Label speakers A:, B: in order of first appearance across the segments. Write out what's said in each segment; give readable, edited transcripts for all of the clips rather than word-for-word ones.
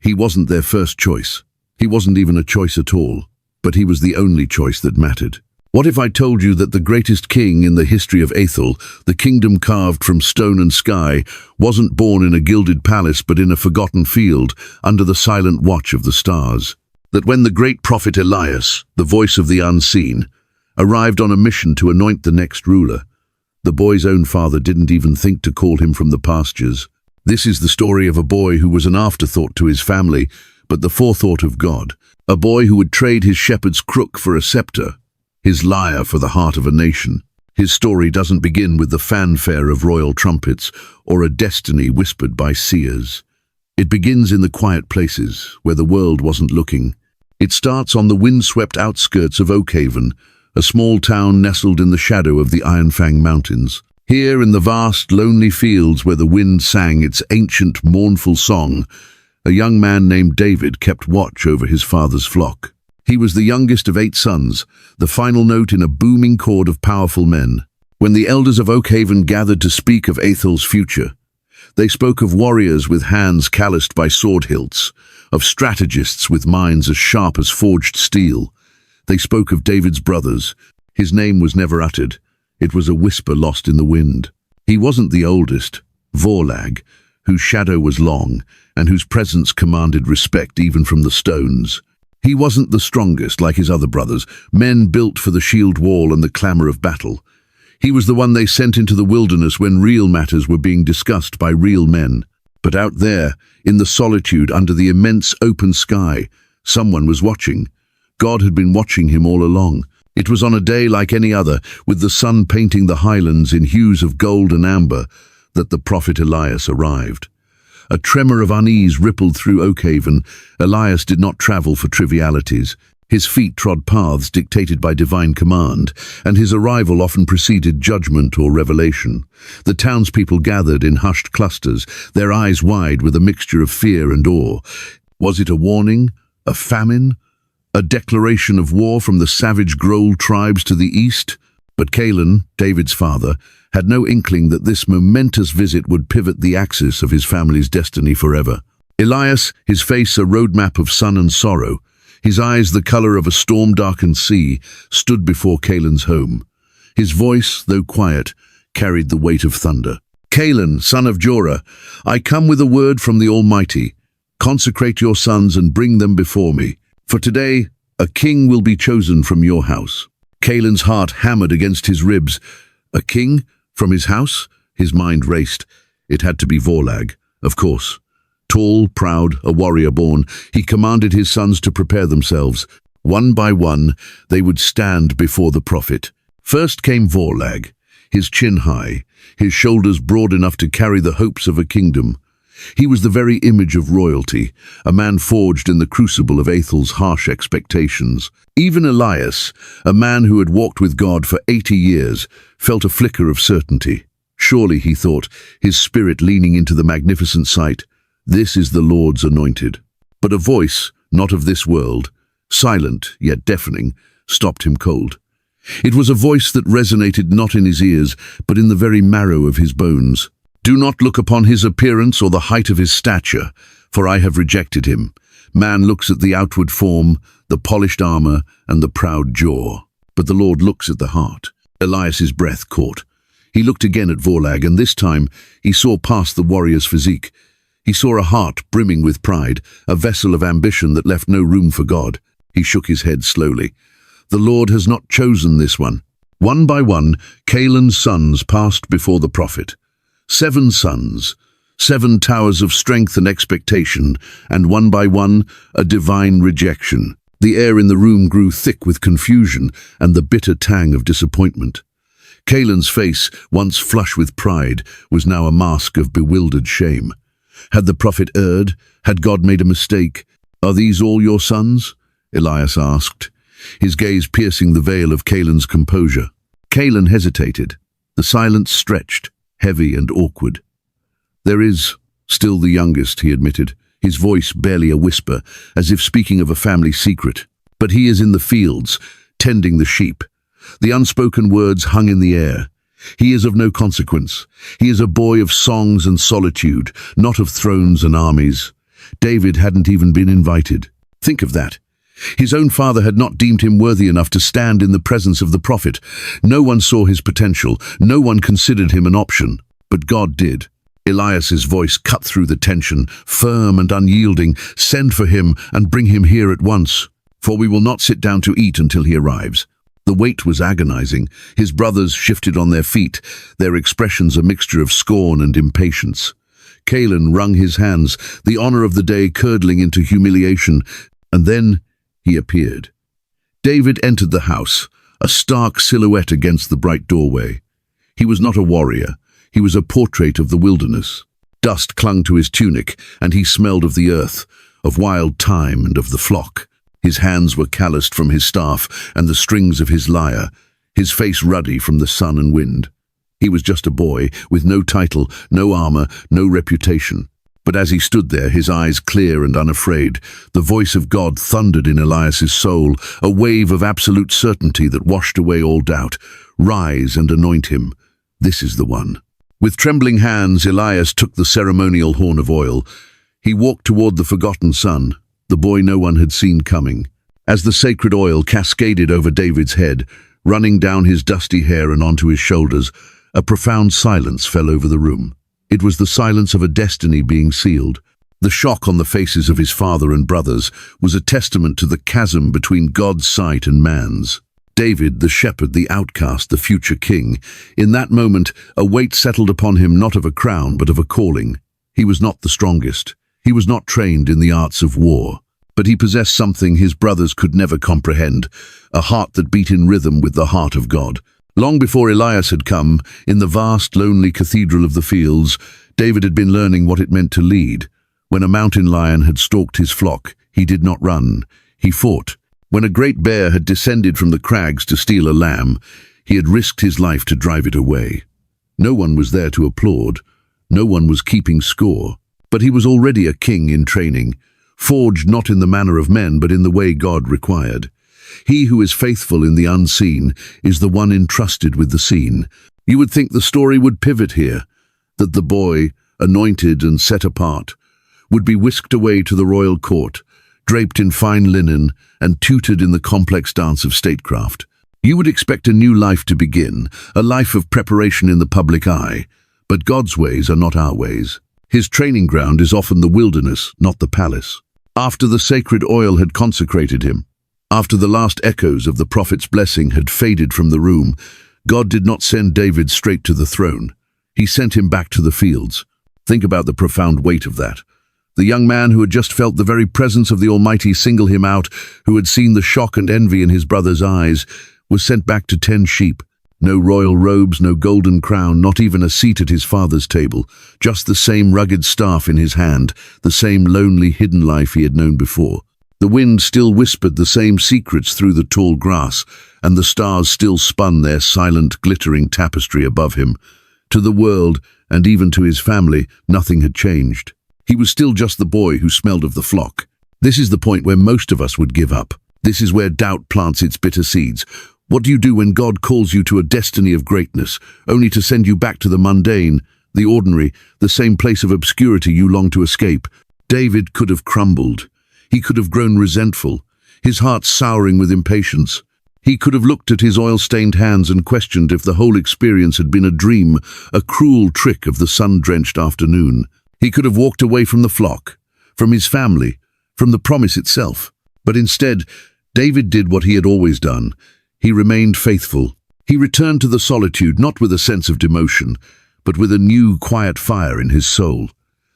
A: He wasn't their first choice. He wasn't even a choice at all, but he was the only choice that mattered. What if I told you that the greatest king in the history of Athel, the kingdom carved from stone and sky, wasn't born in a gilded palace but in a forgotten field, under the silent watch of the stars? That when the great prophet Elias, the voice of the unseen, arrived on a mission to anoint the next ruler, the boy's own father didn't even think to call him from the pastures. This is the story of a boy who was an afterthought to his family, but the forethought of God. A boy who would trade his shepherd's crook for a scepter, his lyre for the heart of a nation. His story doesn't begin with the fanfare of royal trumpets or a destiny whispered by seers. It begins in the quiet places where the world wasn't looking. It starts on the windswept outskirts of Oakhaven, a small town nestled in the shadow of the Iron Fang Mountains. Here in the vast, lonely fields where the wind sang its ancient, mournful song, a young man named David kept watch over his father's flock. He was the youngest of 8 sons, the final note in a booming chord of powerful men. When the elders of Oakhaven gathered to speak of Athel's future, they spoke of warriors with hands calloused by sword hilts, of strategists with minds as sharp as forged steel. They spoke of David's brothers. His name was never uttered. It was a whisper lost in the wind. He wasn't the oldest, Vorlag, whose shadow was long and whose presence commanded respect even from the stones. He wasn't the strongest like his other brothers, men built for the shield wall and the clamor of battle. He was the one they sent into the wilderness when real matters were being discussed by real men. But out there, in the solitude under the immense open sky, someone was watching. God had been watching him all along. It was on a day like any other, with the sun painting the highlands in hues of gold and amber, that the prophet Elias arrived. A tremor of unease rippled through Oakhaven. Elias did not travel for trivialities. His feet trod paths dictated by divine command, and his arrival often preceded judgment or revelation. The townspeople gathered in hushed clusters, their eyes wide with a mixture of fear and awe. Was it a warning? A famine? A declaration of war from the savage Groll tribes to the east? But Caleb, David's father, had no inkling that this momentous visit would pivot the axis of his family's destiny forever. Elias, his face a roadmap of sun and sorrow, his eyes the color of a storm-darkened sea, stood before Caleb's home. His voice, though quiet, carried the weight of thunder. "Caleb, son of Jorah, I come with a word from the Almighty. Consecrate your sons and bring them before me. For today, a king will be chosen from your house." Caleb's heart hammered against his ribs. A king? From his house? His mind raced. It had to be Vorlag, of course. Tall, proud, a warrior born, he commanded his sons to prepare themselves. One by one, they would stand before the prophet. First came Vorlag, his chin high, his shoulders broad enough to carry the hopes of a kingdom. He was the very image of royalty, a man forged in the crucible of Athel's harsh expectations. Even Elias, a man who had walked with God for 80 years, felt a flicker of certainty. Surely, he thought, his spirit leaning into the magnificent sight, this is the Lord's anointed. But a voice, not of this world, silent yet deafening, stopped him cold. It was a voice that resonated not in his ears, but in the very marrow of his bones. "Do not look upon his appearance or the height of his stature, for I have rejected him. Man looks at the outward form, the polished armor, and the proud jaw. But the Lord looks at the heart." Elias's breath caught. He looked again at Vorlag, and this time he saw past the warrior's physique. He saw a heart brimming with pride, a vessel of ambition that left no room for God. He shook his head slowly. The Lord has not chosen this one. One by one, Caleb's sons passed before the prophet. 7 sons, 7 towers of strength and expectation, and one by one, a divine rejection. The air in the room grew thick with confusion and the bitter tang of disappointment. Caleb's face, once flush with pride, was now a mask of bewildered shame. Had the prophet erred? Had God made a mistake? "Are these all your sons?" Elias asked, his gaze piercing the veil of Caleb's composure. Caleb hesitated. The silence stretched, heavy and awkward. "There is still the youngest," he admitted, his voice barely a whisper, as if speaking of a family secret. "But he is in the fields, tending the sheep." The unspoken words hung in the air. "He is of no consequence. He is a boy of songs and solitude, not of thrones and armies." David hadn't even been invited. Think of that. His own father had not deemed him worthy enough to stand in the presence of the prophet. No one saw his potential. No one considered him an option. But God did. Elias's voice cut through the tension, firm and unyielding. "Send for him and bring him here at once, for we will not sit down to eat until he arrives." The wait was agonizing. His brothers shifted on their feet, their expressions a mixture of scorn and impatience. Caleb wrung his hands, the honor of the day curdling into humiliation, and then he appeared. David entered the house, a stark silhouette against the bright doorway. He was not a warrior. He was a portrait of the wilderness. Dust clung to his tunic, and he smelled of the earth, of wild thyme and of the flock. His hands were calloused from his staff and the strings of his lyre, his face ruddy from the sun and wind. He was just a boy, with no title, no armor, no reputation. But as he stood there, his eyes clear and unafraid, the voice of God thundered in Elias's soul, a wave of absolute certainty that washed away all doubt. "Rise and anoint him. This is the one." With trembling hands, Elias took the ceremonial horn of oil. He walked toward the forgotten son, the boy no one had seen coming. As the sacred oil cascaded over David's head, running down his dusty hair and onto his shoulders, a profound silence fell over the room. It was the silence of a destiny being sealed. The shock on the faces of his father and brothers was a testament to the chasm between God's sight and man's. David, the shepherd, the outcast, the future king. In that moment, a weight settled upon him, not of a crown, but of a calling. He was not the strongest. He was not trained in the arts of war. But he possessed something his brothers could never comprehend, a heart that beat in rhythm with the heart of God. Long before Elias had come, in the vast, lonely cathedral of the fields, David had been learning what it meant to lead. When a mountain lion had stalked his flock, he did not run. He fought. When a great bear had descended from the crags to steal a lamb, he had risked his life to drive it away. No one was there to applaud. No one was keeping score. But he was already a king in training, forged not in the manner of men, but in the way God required. He who is faithful in the unseen is the one entrusted with the seen. You would think the story would pivot here, that the boy, anointed and set apart, would be whisked away to the royal court, draped in fine linen and tutored in the complex dance of statecraft. You would expect a new life to begin, a life of preparation in the public eye. But God's ways are not our ways. His training ground is often the wilderness, not the palace. After the sacred oil had consecrated him, after the last echoes of the prophet's blessing had faded from the room, God did not send David straight to the throne. He sent him back to the fields. Think about the profound weight of that. The young man who had just felt the very presence of the Almighty single him out, who had seen the shock and envy in his brother's eyes, was sent back to tend sheep. No royal robes, no golden crown, not even a seat at his father's table, just the same rugged staff in his hand, the same lonely hidden life he had known before. The wind still whispered the same secrets through the tall grass, and the stars still spun their silent, glittering tapestry above him. To the world, and even to his family, nothing had changed. He was still just the boy who smelled of the flock. This is the point where most of us would give up. This is where doubt plants its bitter seeds. What do you do when God calls you to a destiny of greatness, only to send you back to the mundane, the ordinary, the same place of obscurity you long to escape? David could have crumbled. He could have grown resentful, his heart souring with impatience. He could have looked at his oil-stained hands and questioned if the whole experience had been a dream, a cruel trick of the sun-drenched afternoon. He could have walked away from the flock, from his family, from the promise itself. But instead, David did what he had always done. He remained faithful. He returned to the solitude not with a sense of demotion, but with a new, quiet fire in his soul.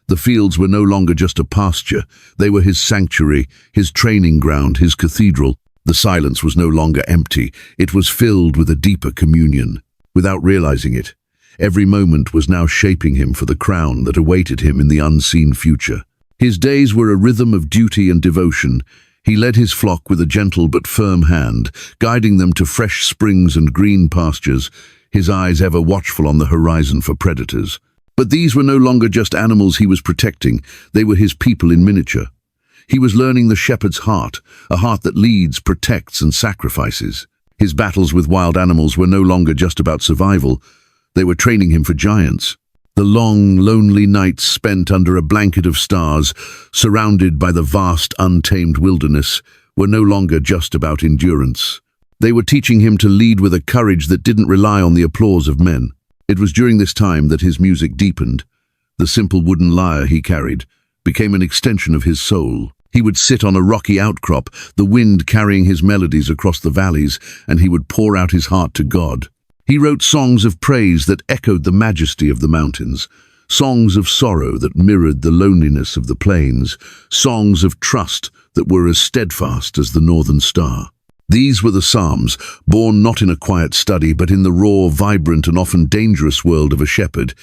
A: The fields were no longer just a pasture. They were his sanctuary, his training ground, his cathedral. The silence was no longer empty. It was filled with a deeper communion. Without realizing it, every moment was now shaping him for the crown that awaited him in the unseen future. His days were a rhythm of duty and devotion. He led his flock with a gentle but firm hand, guiding them to fresh springs and green pastures, his eyes ever watchful on the horizon for predators. But these were no longer just animals he was protecting. They were his people in miniature. He was learning the shepherd's heart, a heart that leads, protects, and sacrifices. His battles with wild animals were no longer just about survival. They were training him for giants. The long, lonely nights spent under a blanket of stars, surrounded by the vast, untamed wilderness, were no longer just about endurance. They were teaching him to lead with a courage that didn't rely on the applause of men. It was during this time that his music deepened. The simple wooden lyre he carried became an extension of his soul. He would sit on a rocky outcrop, the wind carrying his melodies across the valleys, and he would pour out his heart to God. He wrote songs of praise that echoed the majesty of the mountains, songs of sorrow that mirrored the loneliness of the plains, songs of trust that were as steadfast as the northern star. These were the Psalms, born not in a quiet study, but in the raw, vibrant, and often dangerous world of a shepherd.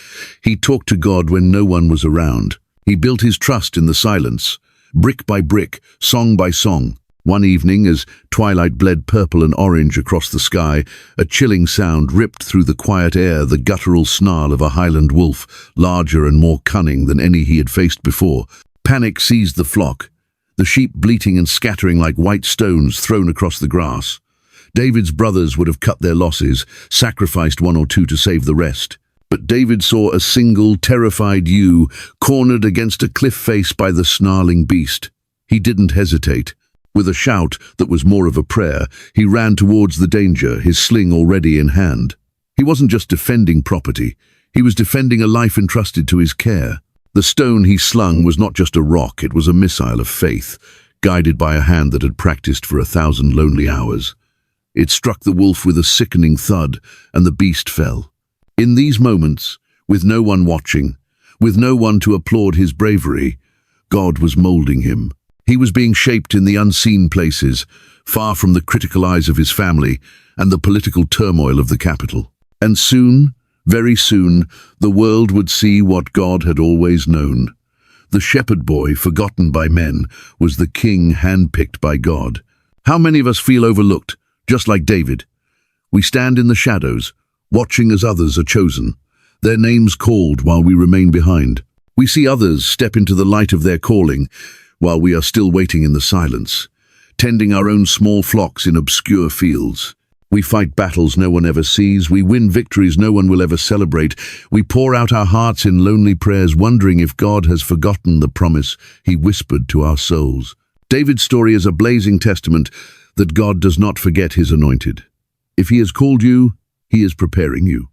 A: He talked to God when no one was around. He built his trust in the silence, brick by brick, song by song. One evening, as twilight bled purple and orange across the sky, a chilling sound ripped through the quiet air, the guttural snarl of a highland wolf, larger and more cunning than any he had faced before. Panic seized the flock, the sheep bleating and scattering like white stones thrown across the grass. David's brothers would have cut their losses, sacrificed one or two to save the rest. But David saw a single, terrified ewe cornered against a cliff face by the snarling beast. He didn't hesitate. With a shout that was more of a prayer, he ran towards the danger, his sling already in hand. He wasn't just defending property, he was defending a life entrusted to his care. The stone he slung was not just a rock, it was a missile of faith, guided by a hand that had practiced for 1,000 lonely hours. It struck the wolf with a sickening thud, and the beast fell. In these moments, with no one watching, with no one to applaud his bravery, God was molding him. He was being shaped in the unseen places, far from the critical eyes of his family and the political turmoil of the capital. And soon, very soon, the world would see what God had always known. The shepherd boy, forgotten by men, was the king handpicked by God. How many of us feel overlooked, just like David? We stand in the shadows, watching as others are chosen, their names called while we remain behind. We see others step into the light of their calling, while we are still waiting in the silence, tending our own small flocks in obscure fields. We fight battles no one ever sees, we win victories no one will ever celebrate, we pour out our hearts in lonely prayers, wondering if God has forgotten the promise he whispered to our souls. David's story is a blazing testament that God does not forget his anointed. If he has called you, he is preparing you.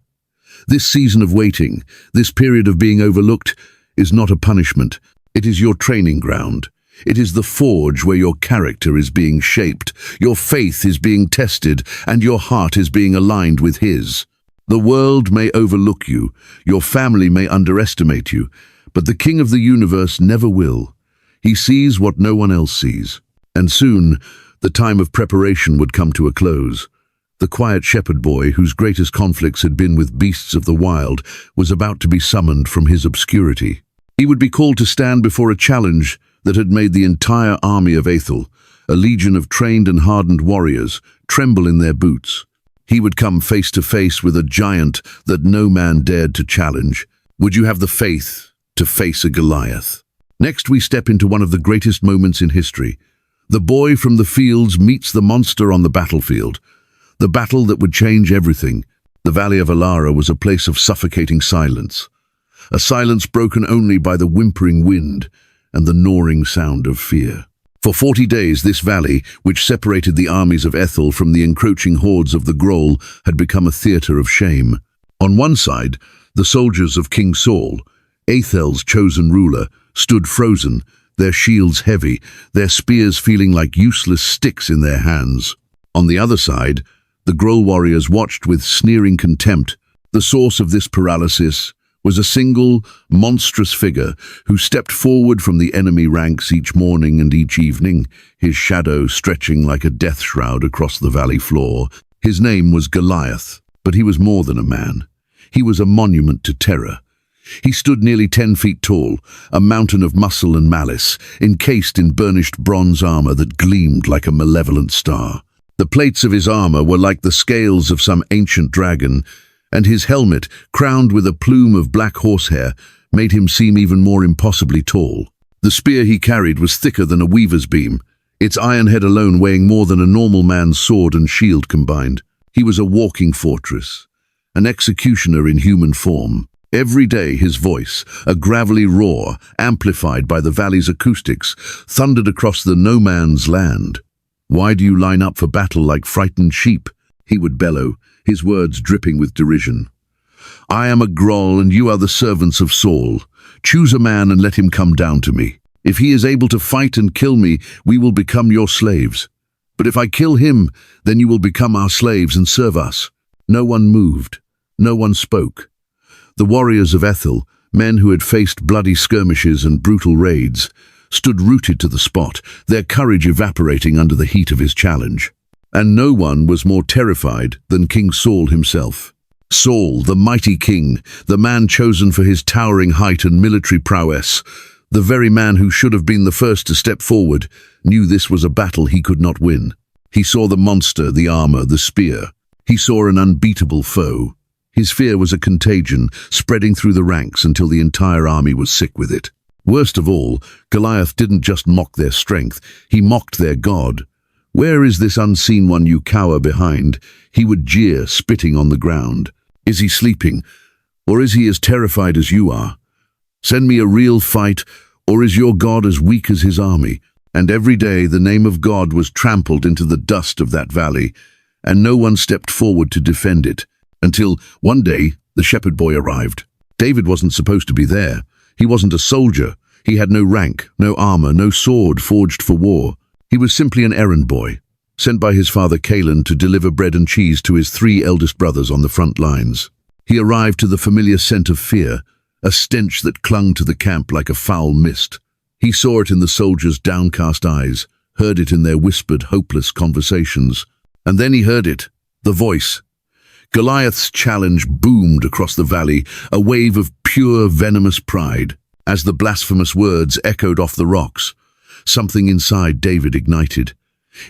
A: This season of waiting, this period of being overlooked, is not a punishment. It is your training ground. It is the forge where your character is being shaped, your faith is being tested, and your heart is being aligned with his. The world may overlook you, your family may underestimate you, but the King of the universe never will. He sees what no one else sees. And soon, the time of preparation would come to a close. The quiet shepherd boy, whose greatest conflicts had been with beasts of the wild, was about to be summoned from his obscurity. He would be called to stand before a challenge that had made the entire army of Ethel, a legion of trained and hardened warriors, tremble in their boots. He would come face to face with a giant that no man dared to challenge. Would you have the faith to face a Goliath? Next, we step into one of the greatest moments in history. The boy from the fields meets the monster on the battlefield. The battle that would change everything. The Valley of Elara was a place of suffocating silence. A silence broken only by the whimpering wind and the gnawing sound of fear. For 40 days, this valley, which separated the armies of Ethel from the encroaching hordes of the Groll, had become a theatre of shame. On one side, the soldiers of King Saul, Ethel's chosen ruler, stood frozen, their shields heavy, their spears feeling like useless sticks in their hands. On the other side, the Groll warriors watched with sneering contempt. The source of this paralysis was a single, monstrous figure who stepped forward from the enemy ranks each morning and each evening, his shadow stretching like a death shroud across the valley floor. His name was Goliath, but he was more than a man. He was a monument to terror. He stood nearly 10 feet tall, a mountain of muscle and malice, encased in burnished bronze armor that gleamed like a malevolent star. The plates of his armor were like the scales of some ancient dragon, and his helmet, crowned with a plume of black horsehair, made him seem even more impossibly tall. The spear he carried was thicker than a weaver's beam, its iron head alone weighing more than a normal man's sword and shield combined. He was a walking fortress, an executioner in human form. Every day his voice, a gravelly roar, amplified by the valley's acoustics, thundered across the no-man's land. "Why do you line up for battle like frightened sheep?" he would bellow, his words dripping with derision. "I am a Groll and you are the servants of Saul. Choose a man and let him come down to me. If he is able to fight and kill me, we will become your slaves. But if I kill him, then you will become our slaves and serve us." No one moved. No one spoke. The warriors of Ethel, men who had faced bloody skirmishes and brutal raids, stood rooted to the spot, their courage evaporating under the heat of his challenge. And no one was more terrified than King Saul himself. Saul, the mighty king, the man chosen for his towering height and military prowess, the very man who should have been the first to step forward, knew this was a battle he could not win. He saw the monster, the armor, the spear. He saw an unbeatable foe. His fear was a contagion, spreading through the ranks until the entire army was sick with it. Worst of all, Goliath didn't just mock their strength, he mocked their God. "Where is this unseen one you cower behind?" he would jeer, spitting on the ground. "Is he sleeping? Or is he as terrified as you are? Send me a real fight, or is your God as weak as his army?" And every day the name of God was trampled into the dust of that valley, and no one stepped forward to defend it. Until one day, the shepherd boy arrived. David wasn't supposed to be there. He wasn't a soldier. He had no rank, no armor, no sword forged for war. He was simply an errand boy, sent by his father Caleb to deliver bread and cheese to his 3 eldest brothers on the front lines. He arrived to the familiar scent of fear, a stench that clung to the camp like a foul mist. He saw it in the soldiers' downcast eyes, heard it in their whispered, hopeless conversations. And then he heard it, the voice. Goliath's challenge boomed across the valley, a wave of pure, venomous pride. As the blasphemous words echoed off the rocks, something inside David ignited.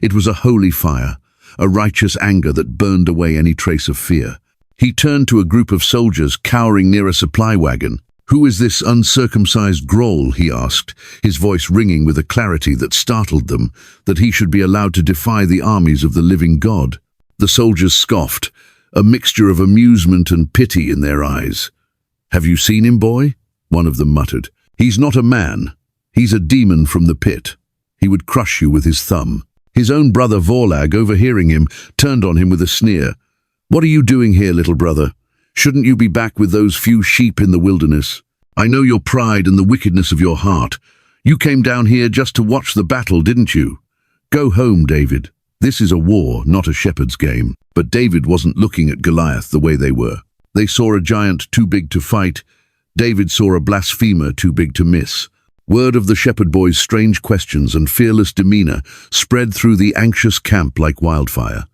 A: It was a holy fire, a righteous anger that burned away any trace of fear. He turned to a group of soldiers cowering near a supply wagon. "Who is this uncircumcised Groll?" he asked, his voice ringing with a clarity that startled them, that he should be allowed to defy the armies of the living God. The soldiers scoffed, a mixture of amusement and pity in their eyes. "Have you seen him, boy?" one of them muttered. "He's not a man. He's a demon from the pit. He would crush you with his thumb." His own brother Vorlag, overhearing him, turned on him with a sneer. "What are you doing here, little brother? Shouldn't you be back with those few sheep in the wilderness? I know your pride and the wickedness of your heart. You came down here just to watch the battle, didn't you? Go home, David. This is a war, not a shepherd's game." But David wasn't looking at Goliath the way they were. They saw a giant too big to fight. David saw a blasphemer too big to miss. Word of the shepherd boy's strange questions and fearless demeanor spread through the anxious camp like wildfire.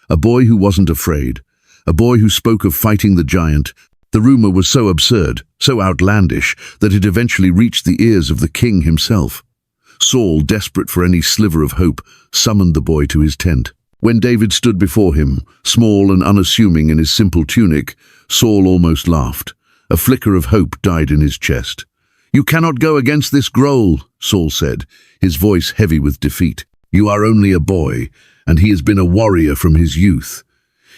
A: A boy who wasn't afraid. A boy who spoke of fighting the giant. The rumor was so absurd, so outlandish, that it eventually reached the ears of the king himself. Saul, desperate for any sliver of hope, summoned the boy to his tent. When David stood before him, small and unassuming in his simple tunic, Saul almost laughed. A flicker of hope died in his chest. "You cannot go against this Groll," Saul said, his voice heavy with defeat. "You are only a boy, and he has been a warrior from his youth.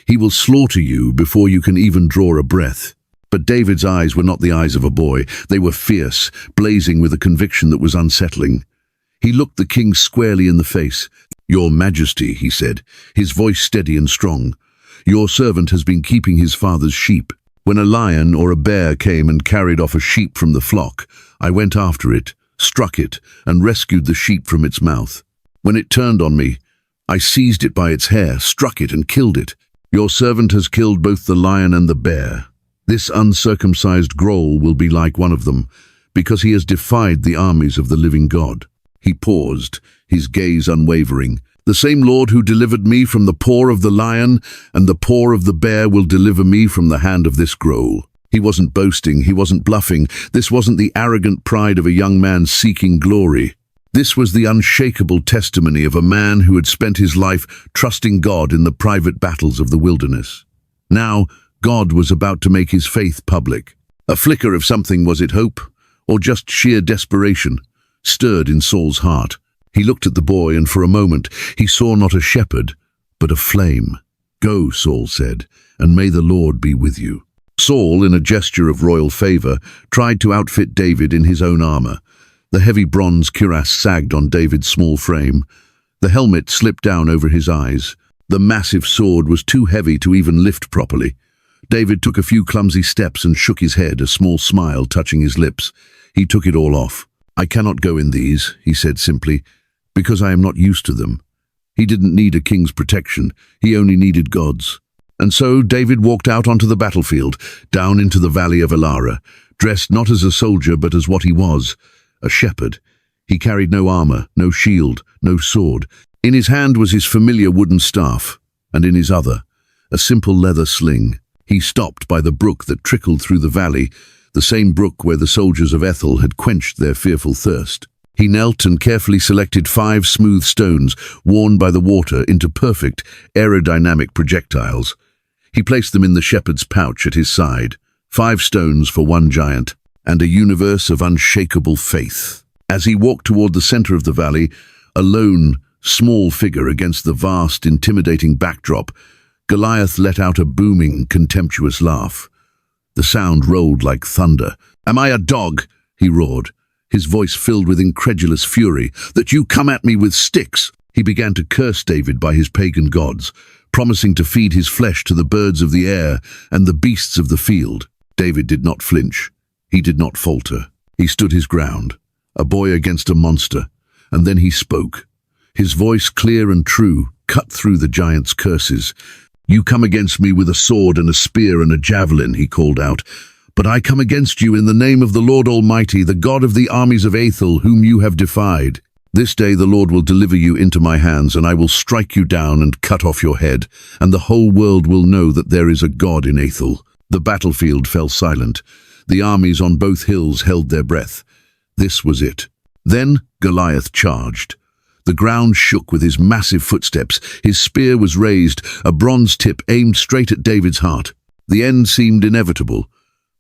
A: He will slaughter you before you can even draw a breath." But David's eyes were not the eyes of a boy. They were fierce, blazing with a conviction that was unsettling. He looked the king squarely in the face. "Your Majesty," he said, his voice steady and strong, "your servant has been keeping his father's sheep. When a lion or a bear came and carried off a sheep from the flock, I went after it, struck it, and rescued the sheep from its mouth. When it turned on me, I seized it by its hair, struck it, and killed it. Your servant has killed both the lion and the bear. This uncircumcised Groll will be like one of them, because he has defied the armies of the living God." He paused, his gaze unwavering. "The same Lord who delivered me from the paw of the lion and the paw of the bear will deliver me from the hand of this Groll." He wasn't boasting, he wasn't bluffing. This wasn't the arrogant pride of a young man seeking glory. This was the unshakable testimony of a man who had spent his life trusting God in the private battles of the wilderness. Now, God was about to make his faith public. A flicker of something, was it hope, or just sheer desperation, stirred in Saul's heart. He looked at the boy, and for a moment he saw not a shepherd, but a flame. "Go," Saul said, "and may the Lord be with you." Saul, in a gesture of royal favor, tried to outfit David in his own armor. The heavy bronze cuirass sagged on David's small frame. The helmet slipped down over his eyes. The massive sword was too heavy to even lift properly. David took a few clumsy steps and shook his head, a small smile touching his lips. He took it all off. "I cannot go in these," he said simply, "because I am not used to them." He didn't need a king's protection. He only needed God's. And so David walked out onto the battlefield, down into the valley of Elara, dressed not as a soldier but as what he was, a shepherd. He carried no armor, no shield, no sword. In his hand was his familiar wooden staff, and in his other, a simple leather sling. He stopped by the brook that trickled through the valley, the same brook where the soldiers of Ethel had quenched their fearful thirst. He knelt and carefully selected 5 smooth stones worn by the water into perfect, aerodynamic projectiles. He placed them in the shepherd's pouch at his side, 5 stones for one giant, and a universe of unshakable faith. As he walked toward the center of the valley, a lone, small figure against the vast, intimidating backdrop, Goliath let out a booming, contemptuous laugh. The sound rolled like thunder. "Am I a dog?" he roared, his voice filled with incredulous fury, "that you come at me with sticks?" He began to curse David by his pagan gods, promising to feed his flesh to the birds of the air and the beasts of the field. David did not flinch. He did not falter. He stood his ground, a boy against a monster, and then he spoke. His voice, clear and true, cut through the giant's curses. "You come against me with a sword and a spear and a javelin," he called out. "But I come against you in the name of the Lord Almighty, the God of the armies of Ethel, whom you have defied. This day the Lord will deliver you into my hands, and I will strike you down and cut off your head, and the whole world will know that there is a God in Ethel." The battlefield fell silent. The armies on both hills held their breath. This was it. Then Goliath charged. The ground shook with his massive footsteps. His spear was raised, a bronze tip aimed straight at David's heart. The end seemed inevitable,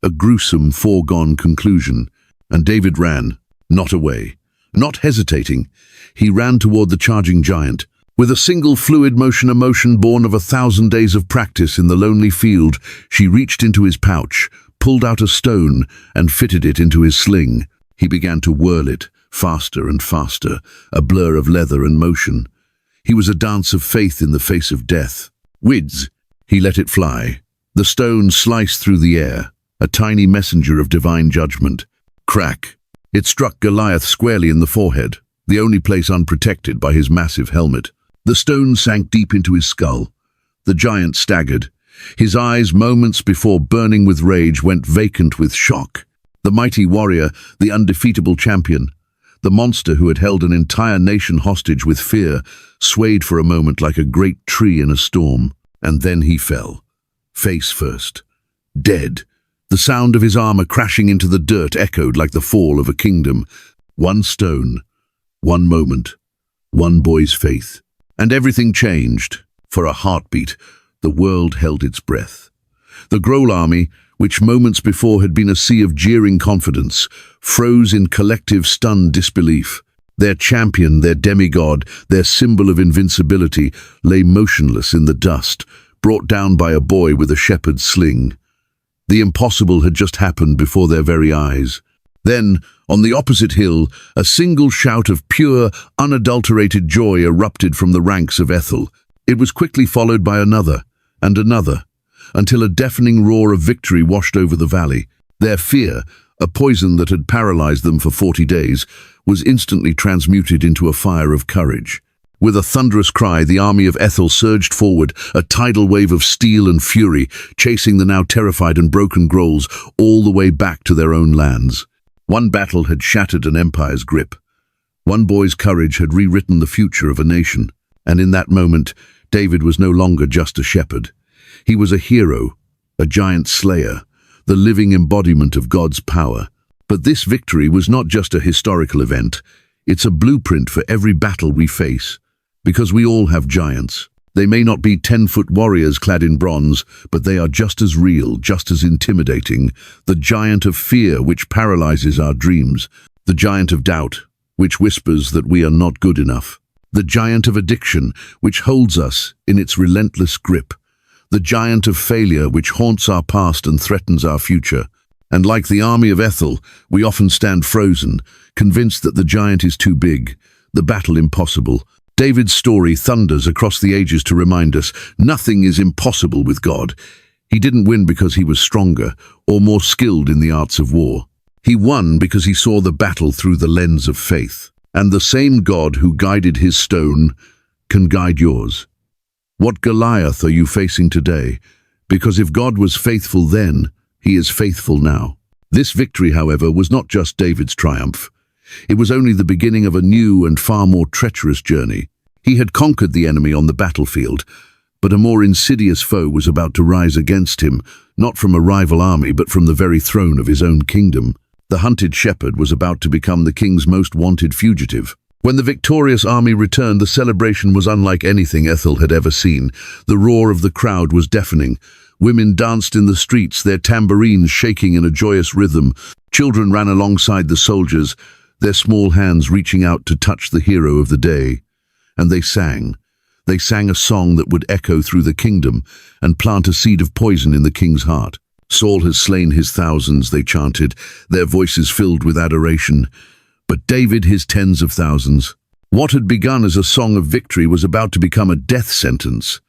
A: a gruesome, foregone conclusion. And David ran, not away, not hesitating. He ran toward the charging giant. With a single fluid motion, a motion born of 1,000 days of practice in the lonely field, she reached into his pouch, pulled out a stone, and fitted it into his sling. He began to whirl it, faster and faster, a blur of leather and motion. He was a dance of faith in the face of death. Whiz! He let it fly. The stone sliced through the air, a tiny messenger of divine judgment. Crack! It struck Goliath squarely in the forehead, the only place unprotected by his massive helmet. The stone sank deep into his skull. The giant staggered. His eyes, moments before burning with rage, went vacant with shock. The mighty warrior, the undefeatable champion, the monster who had held an entire nation hostage with fear, swayed for a moment like a great tree in a storm. And then he fell, face first, dead. The sound of his armor crashing into the dirt echoed like the fall of a kingdom. One stone, one moment, one boy's faith. And everything changed. For a heartbeat, the world held its breath. The Groll army, which moments before had been a sea of jeering confidence, froze in collective stunned disbelief. Their champion, their demigod, their symbol of invincibility, lay motionless in the dust, brought down by a boy with a shepherd's sling. The impossible had just happened before their very eyes. Then, on the opposite hill, a single shout of pure, unadulterated joy erupted from the ranks of Ethel. It was quickly followed by another, and another, until a deafening roar of victory washed over the valley. Their fear, a poison that had paralyzed them for 40 days, was instantly transmuted into a fire of courage. With a thunderous cry, the army of Ethel surged forward, a tidal wave of steel and fury, chasing the now terrified and broken Grolls all the way back to their own lands. One battle had shattered an empire's grip. One boy's courage had rewritten the future of a nation. And in that moment, David was no longer just a shepherd. He was a hero, a giant slayer, the living embodiment of God's power. But this victory was not just a historical event. It's a blueprint for every battle we face. Because we all have giants. They may not be 10-foot warriors clad in bronze, but they are just as real, just as intimidating. The giant of fear, which paralyzes our dreams. The giant of doubt, which whispers that we are not good enough. The giant of addiction, which holds us in its relentless grip. the giant of failure which haunts our past and threatens our future. And like the army of Ethel, we often stand frozen, convinced that the giant is too big, the battle impossible. David's story thunders across the ages to remind us nothing is impossible with God. He didn't win because he was stronger or more skilled in the arts of war. He won because he saw the battle through the lens of faith. And the same God who guided his stone can guide yours. What Goliath are you facing today? Because if God was faithful then, he is faithful now. This victory, however, was not just David's triumph. It was only the beginning of a new and far more treacherous journey. He had conquered the enemy on the battlefield, but a more insidious foe was about to rise against him, not from a rival army, but from the very throne of his own kingdom. The hunted shepherd was about to become the king's most wanted fugitive. When the victorious army returned, the celebration was unlike anything Ethel had ever seen. The roar of the crowd was deafening. Women danced in the streets, their tambourines shaking in a joyous rhythm. Children ran alongside the soldiers, their small hands reaching out to touch the hero of the day. And they sang. They sang a song that would echo through the kingdom and plant a seed of poison in the king's heart. Saul has slain his thousands, they chanted, their voices filled with adoration. But David his tens of thousands. What had begun as a song of victory was about to become a death sentence.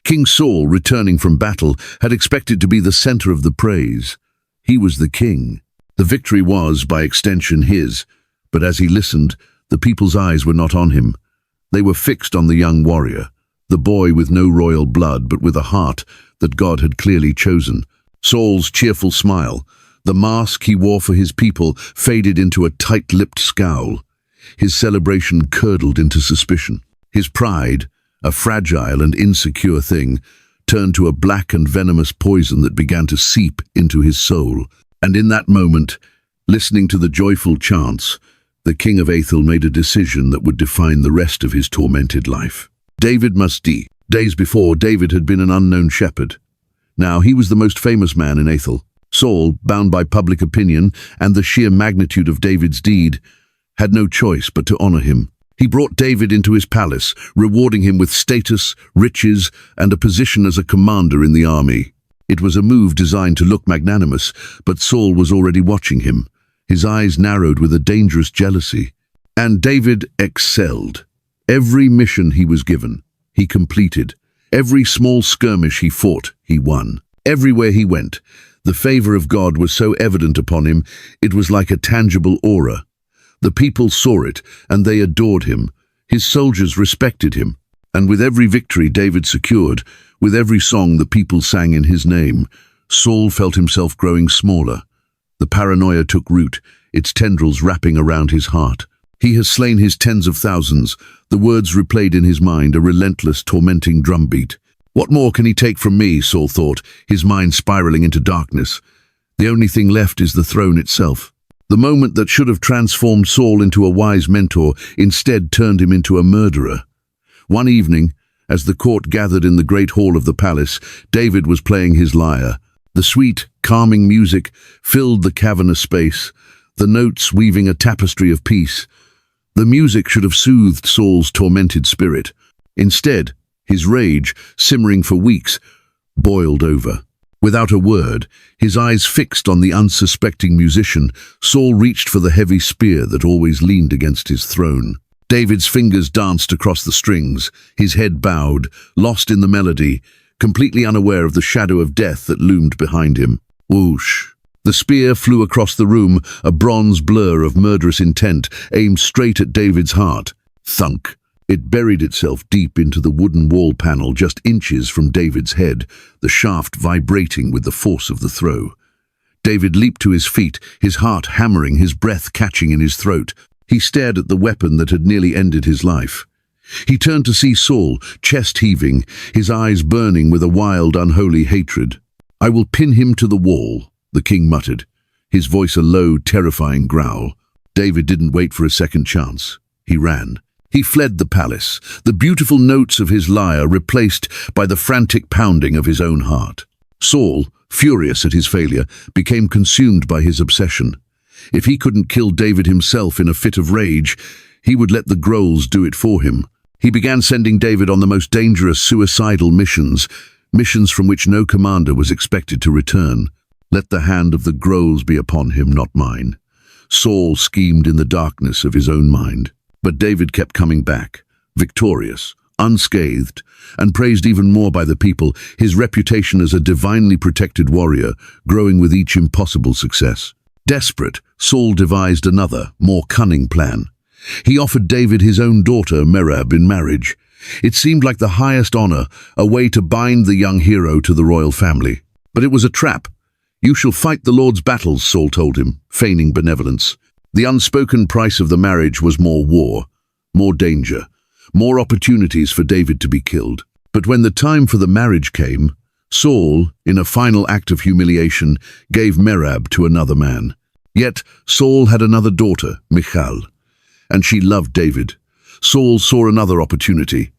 A: King Saul, returning from battle, had expected to be the center of the praise. He was the king. The victory was, by extension, his. But as he listened, the people's eyes were not on him. They were fixed on the young warrior, the boy with no royal blood, but with a heart that God had clearly chosen. Saul's cheerful smile, the mask he wore for his people, faded into a tight-lipped scowl. His celebration curdled into suspicion. His pride, a fragile and insecure thing, turned to a black and venomous poison that began to seep into his soul. And in that moment, listening to the joyful chants, the king of Ethel made a decision that would define the rest of his tormented life. David must die. Days before, David had been an unknown shepherd. Now he was the most famous man in Ethel. Saul, bound by public opinion and the sheer magnitude of David's deed, had no choice but to honor him. He brought David into his palace, rewarding him with status, riches, and a position as a commander in the army. It was a move designed to look magnanimous, but Saul was already watching him, his eyes narrowed with a dangerous jealousy. And David excelled. Every mission he was given, he completed. Every small skirmish he fought, he won. Everywhere he went, the favor of God was so evident upon him, it was like a tangible aura. The people saw it, and they adored him. His soldiers respected him. And with every victory David secured, with every song the people sang in his name, Saul felt himself growing smaller. The paranoia took root, its tendrils wrapping around his heart. He has slain his tens of thousands, the words replayed in his mind, a relentless, tormenting drumbeat. What more can he take from me, Saul thought, his mind spiraling into darkness. The only thing left is the throne itself. The moment that should have transformed Saul into a wise mentor instead turned him into a murderer. One evening, as the court gathered in the great hall of the palace, David was playing his lyre. The sweet, calming music filled the cavernous space, the notes weaving a tapestry of peace. The music should have soothed Saul's tormented spirit. Instead, his rage, simmering for weeks, boiled over. Without a word, his eyes fixed on the unsuspecting musician, Saul reached for the heavy spear that always leaned against his throne. David's fingers danced across the strings, his head bowed, lost in the melody, completely unaware of the shadow of death that loomed behind him. Whoosh! The spear flew across the room, a bronze blur of murderous intent, aimed straight at David's heart. Thunk! It buried itself deep into the wooden wall panel just inches from David's head, the shaft vibrating with the force of the throw. David leaped to his feet, his heart hammering, his breath catching in his throat. He stared at the weapon that had nearly ended his life. He turned to see Saul, chest heaving, his eyes burning with a wild, unholy hatred. "I will pin him to the wall," the king muttered, his voice a low, terrifying growl. David didn't wait for a second chance. He ran. He fled the palace, the beautiful notes of his lyre replaced by the frantic pounding of his own heart. Saul, furious at his failure, became consumed by his obsession. If he couldn't kill David himself in a fit of rage, he would let the Grolls do it for him. He began sending David on the most dangerous suicidal missions, missions from which no commander was expected to return. Let the hand of the Grolls be upon him, not mine. Saul schemed in the darkness of his own mind. But David kept coming back, victorious, unscathed, and praised even more by the people, his reputation as a divinely protected warrior growing with each impossible success. Desperate, Saul devised another, more cunning plan. He offered David his own daughter, Merab, in marriage. It seemed like the highest honor, a way to bind the young hero to the royal family. But it was a trap. "You shall fight the Lord's battles," Saul told him, feigning benevolence. The unspoken price of the marriage was more war, more danger, more opportunities for David to be killed. But when the time for the marriage came, Saul, in a final act of humiliation, gave Merab to another man. Yet Saul had another daughter, Michal, and she loved David. Saul saw another opportunity.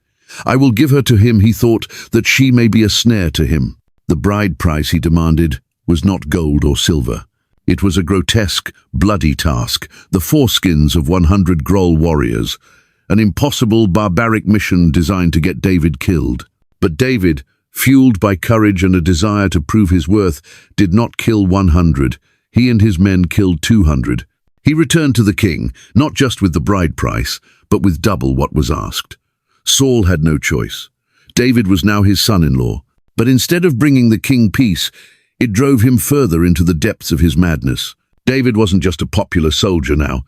A: "I will give her to him," he thought, "that she may be a snare to him." The bride price, he demanded, was not gold or silver. It was a grotesque, bloody task, the foreskins of 100 Groll warriors, an impossible, barbaric mission designed to get David killed. But David, fueled by courage and a desire to prove his worth, did not kill 100. He and his men killed 200. He returned to the king, not just with the bride price, but with double what was asked. Saul had no choice. David was now his son-in-law. But instead of bringing the king peace, it drove him further into the depths of his madness. David wasn't just a popular soldier now.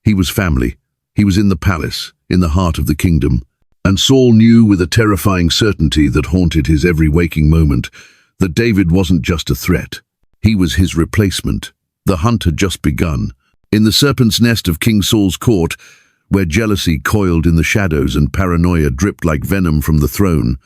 A: He was family. He was in the palace, in the heart of the kingdom. And Saul knew with a terrifying certainty that haunted his every waking moment that David wasn't just a threat. He was his replacement. The hunt had just begun. In the serpent's nest of King Saul's court, where jealousy coiled in the shadows and paranoia dripped like venom from the throne,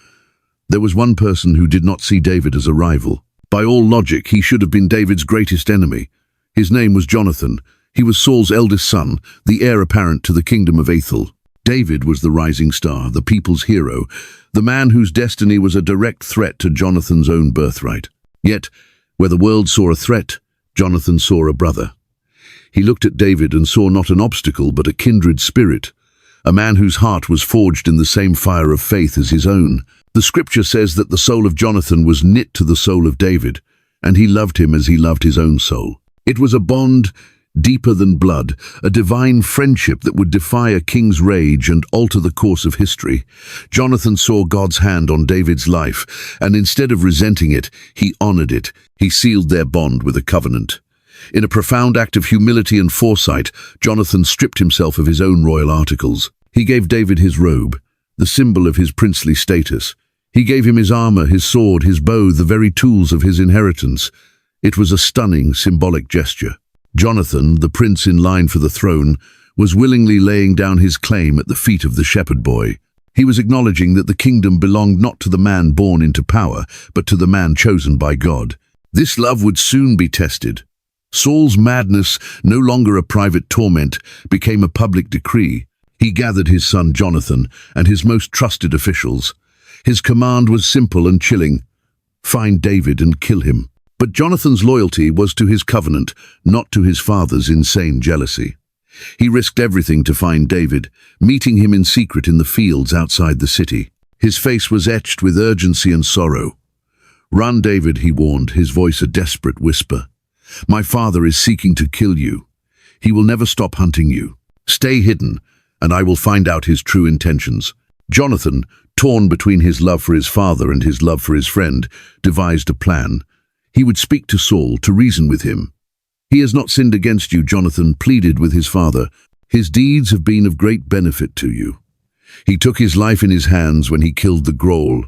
A: there was one person who did not see David as a rival. By all logic, he should have been David's greatest enemy. His name was Jonathan. He was Saul's eldest son, the heir apparent to the kingdom of Athel. David was the rising star, the people's hero, the man whose destiny was a direct threat to Jonathan's own birthright. Yet, where the world saw a threat, Jonathan saw a brother. He looked at David and saw not an obstacle but a kindred spirit, a man whose heart was forged in the same fire of faith as his own. The scripture says that the soul of Jonathan was knit to the soul of David, and he loved him as he loved his own soul. It was a bond deeper than blood, a divine friendship that would defy a king's rage and alter the course of history. Jonathan saw God's hand on David's life, and instead of resenting it, he honored it. He sealed their bond with a covenant. In a profound act of humility and foresight, Jonathan stripped himself of his own royal articles. He gave David his robe, the symbol of his princely status. He gave him his armor, his sword, his bow, the very tools of his inheritance. It was a stunning, symbolic gesture. Jonathan, the prince in line for the throne, was willingly laying down his claim at the feet of the shepherd boy. He was acknowledging that the kingdom belonged not to the man born into power, but to the man chosen by God. This love would soon be tested. Saul's madness, no longer a private torment, became a public decree. He gathered his son Jonathan and his most trusted officials. His command was simple and chilling: find David and kill him. But Jonathan's loyalty was to his covenant, not to his father's insane jealousy. He risked everything to find David, meeting him in secret in the fields outside the city. His face was etched with urgency and sorrow. "Run, David," he warned, his voice a desperate whisper. "My father is seeking to kill you. He will never stop hunting you. Stay hidden, and I will find out his true intentions." Jonathan, torn between his love for his father and his love for his friend, devised a plan. He would speak to Saul, to reason with him. "He has not sinned against you," Jonathan pleaded with his father. "His deeds have been of great benefit to you. He took his life in his hands when he killed the Groll,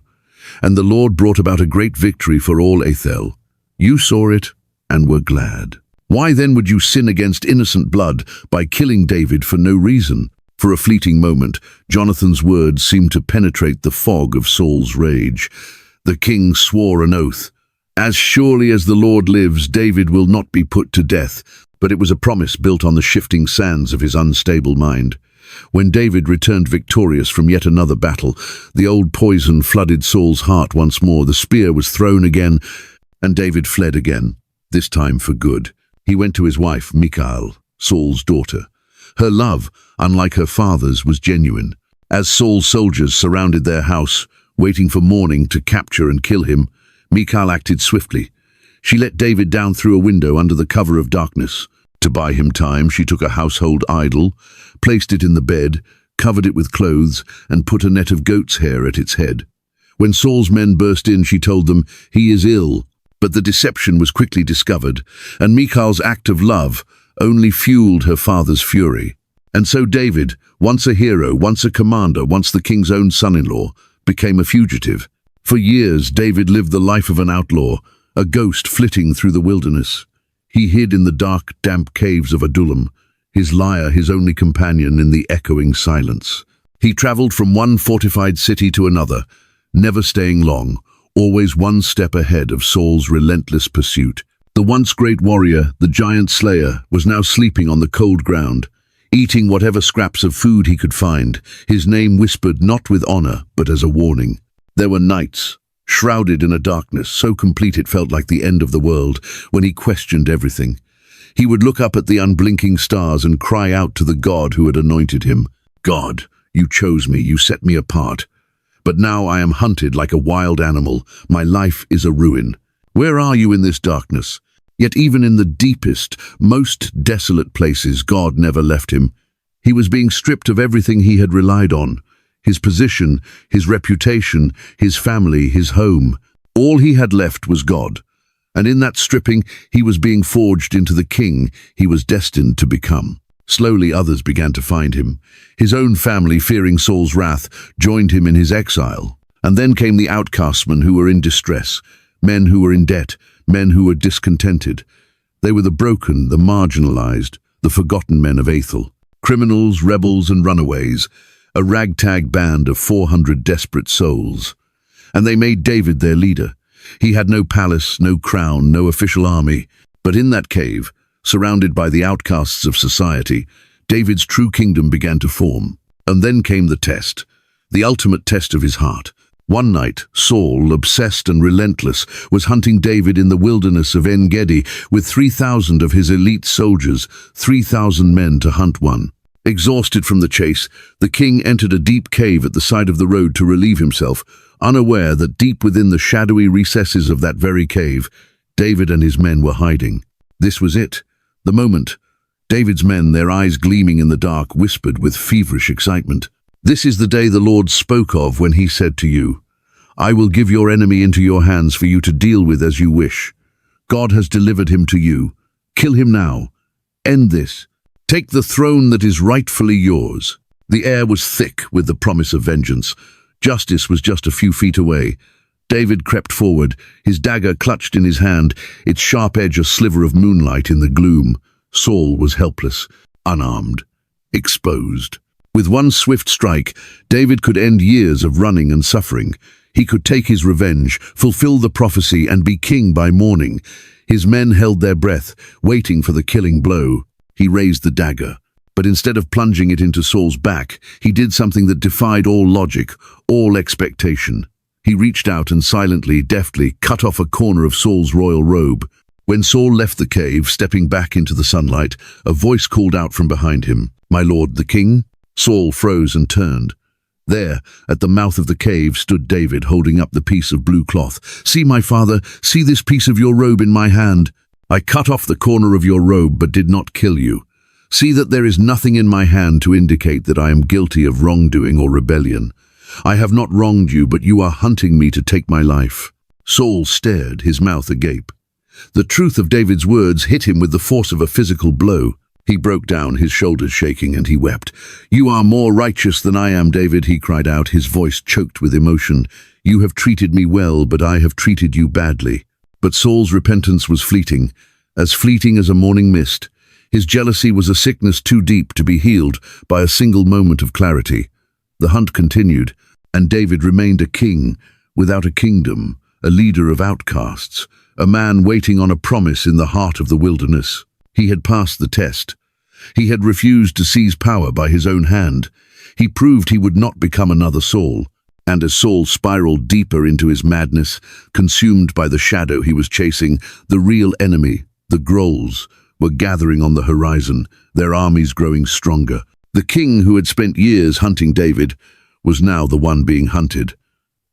A: and the Lord brought about a great victory for all Athel. You saw it and were glad. Why then would you sin against innocent blood by killing David for no reason?" For a fleeting moment, Jonathan's words seemed to penetrate the fog of Saul's rage. The king swore an oath. "As surely as the Lord lives, David will not be put to death." But it was a promise built on the shifting sands of his unstable mind. When David returned victorious from yet another battle, the old poison flooded Saul's heart once more. The spear was thrown again, and David fled again, this time for good. He went to his wife, Michal, Saul's daughter. Her love, unlike her father's, was genuine. As Saul's soldiers surrounded their house, waiting for morning to capture and kill him. Michal acted swiftly. She let David down through a window under the cover of darkness. To buy him time, she took a household idol, placed it in the bed, covered it with clothes, and put a net of goat's hair at its head. When Saul's men burst in, she told them, "He is ill." But the deception was quickly discovered, and Michal's act of love only fueled her father's fury. And so David, once a hero, once a commander, once the king's own son-in-law, became a fugitive. For years, David lived the life of an outlaw, a ghost flitting through the wilderness. He hid in the dark, damp caves of Adullam, his lyre his only companion in the echoing silence. He traveled from one fortified city to another, never staying long, always one step ahead of Saul's relentless pursuit. The once great warrior, the giant slayer, was now sleeping on the cold ground, eating whatever scraps of food he could find, his name whispered not with honor, but as a warning. There were nights, shrouded in a darkness so complete it felt like the end of the world, when he questioned everything. He would look up at the unblinking stars and cry out to the God who had anointed him, "God, you chose me, you set me apart. But now I am hunted like a wild animal. My life is a ruin. Where are you in this darkness?" Yet even in the deepest, most desolate places, God never left him. He was being stripped of everything he had relied on. His position, his reputation, his family, his home. All he had left was God. And in that stripping, he was being forged into the king he was destined to become. Slowly others began to find him. His own family, fearing Saul's wrath, joined him in his exile. And then came the outcastmen who were in distress, men who were in debt, men who were discontented. They were the broken, the marginalized, the forgotten men of Ethel. Criminals, rebels, and runaways, a ragtag band of 400 desperate souls. And they made David their leader. He had no palace, no crown, no official army. But in that cave, surrounded by the outcasts of society, David's true kingdom began to form. And then came the test, the ultimate test of his heart. One night, Saul, obsessed and relentless, was hunting David in the wilderness of En-Gedi with 3,000 of his elite soldiers, 3,000 men to hunt one. Exhausted from the chase, the king entered a deep cave at the side of the road to relieve himself, unaware that deep within the shadowy recesses of that very cave, David and his men were hiding. This was it, the moment. David's men, their eyes gleaming in the dark, whispered with feverish excitement, "This is the day the Lord spoke of when he said to you, 'I will give your enemy into your hands for you to deal with as you wish.' God has delivered him to you. Kill him now. End this. Take the throne that is rightfully yours." The air was thick with the promise of vengeance. Justice was just a few feet away. David crept forward, his dagger clutched in his hand, its sharp edge a sliver of moonlight in the gloom. Saul was helpless, unarmed, exposed. With one swift strike, David could end years of running and suffering. He could take his revenge, fulfill the prophecy, and be king by morning. His men held their breath, waiting for the killing blow. He raised the dagger, but instead of plunging it into Saul's back, he did something that defied all logic, all expectation. He reached out and silently, deftly, cut off a corner of Saul's royal robe. When Saul left the cave, stepping back into the sunlight, a voice called out from behind him, "My lord, the king?" Saul froze and turned. There, at the mouth of the cave, stood David, holding up the piece of blue cloth. "See, my father, see this piece of your robe in my hand. I cut off the corner of your robe, but did not kill you. See that there is nothing in my hand to indicate that I am guilty of wrongdoing or rebellion. I have not wronged you, but you are hunting me to take my life." Saul stared, his mouth agape. The truth of David's words hit him with the force of a physical blow. He broke down, his shoulders shaking, and he wept. "You are more righteous than I am, David," he cried out, his voice choked with emotion. "You have treated me well, but I have treated you badly." But Saul's repentance was fleeting as a morning mist. His jealousy was a sickness too deep to be healed by a single moment of clarity. The hunt continued, and David remained a king without a kingdom, a leader of outcasts, a man waiting on a promise in the heart of the wilderness. He had passed the test. He had refused to seize power by his own hand. He proved he would not become another Saul. And as Saul spiraled deeper into his madness, consumed by the shadow he was chasing, the real enemy, the Grolls, were gathering on the horizon, their armies growing stronger. The king who had spent years hunting David was now the one being hunted.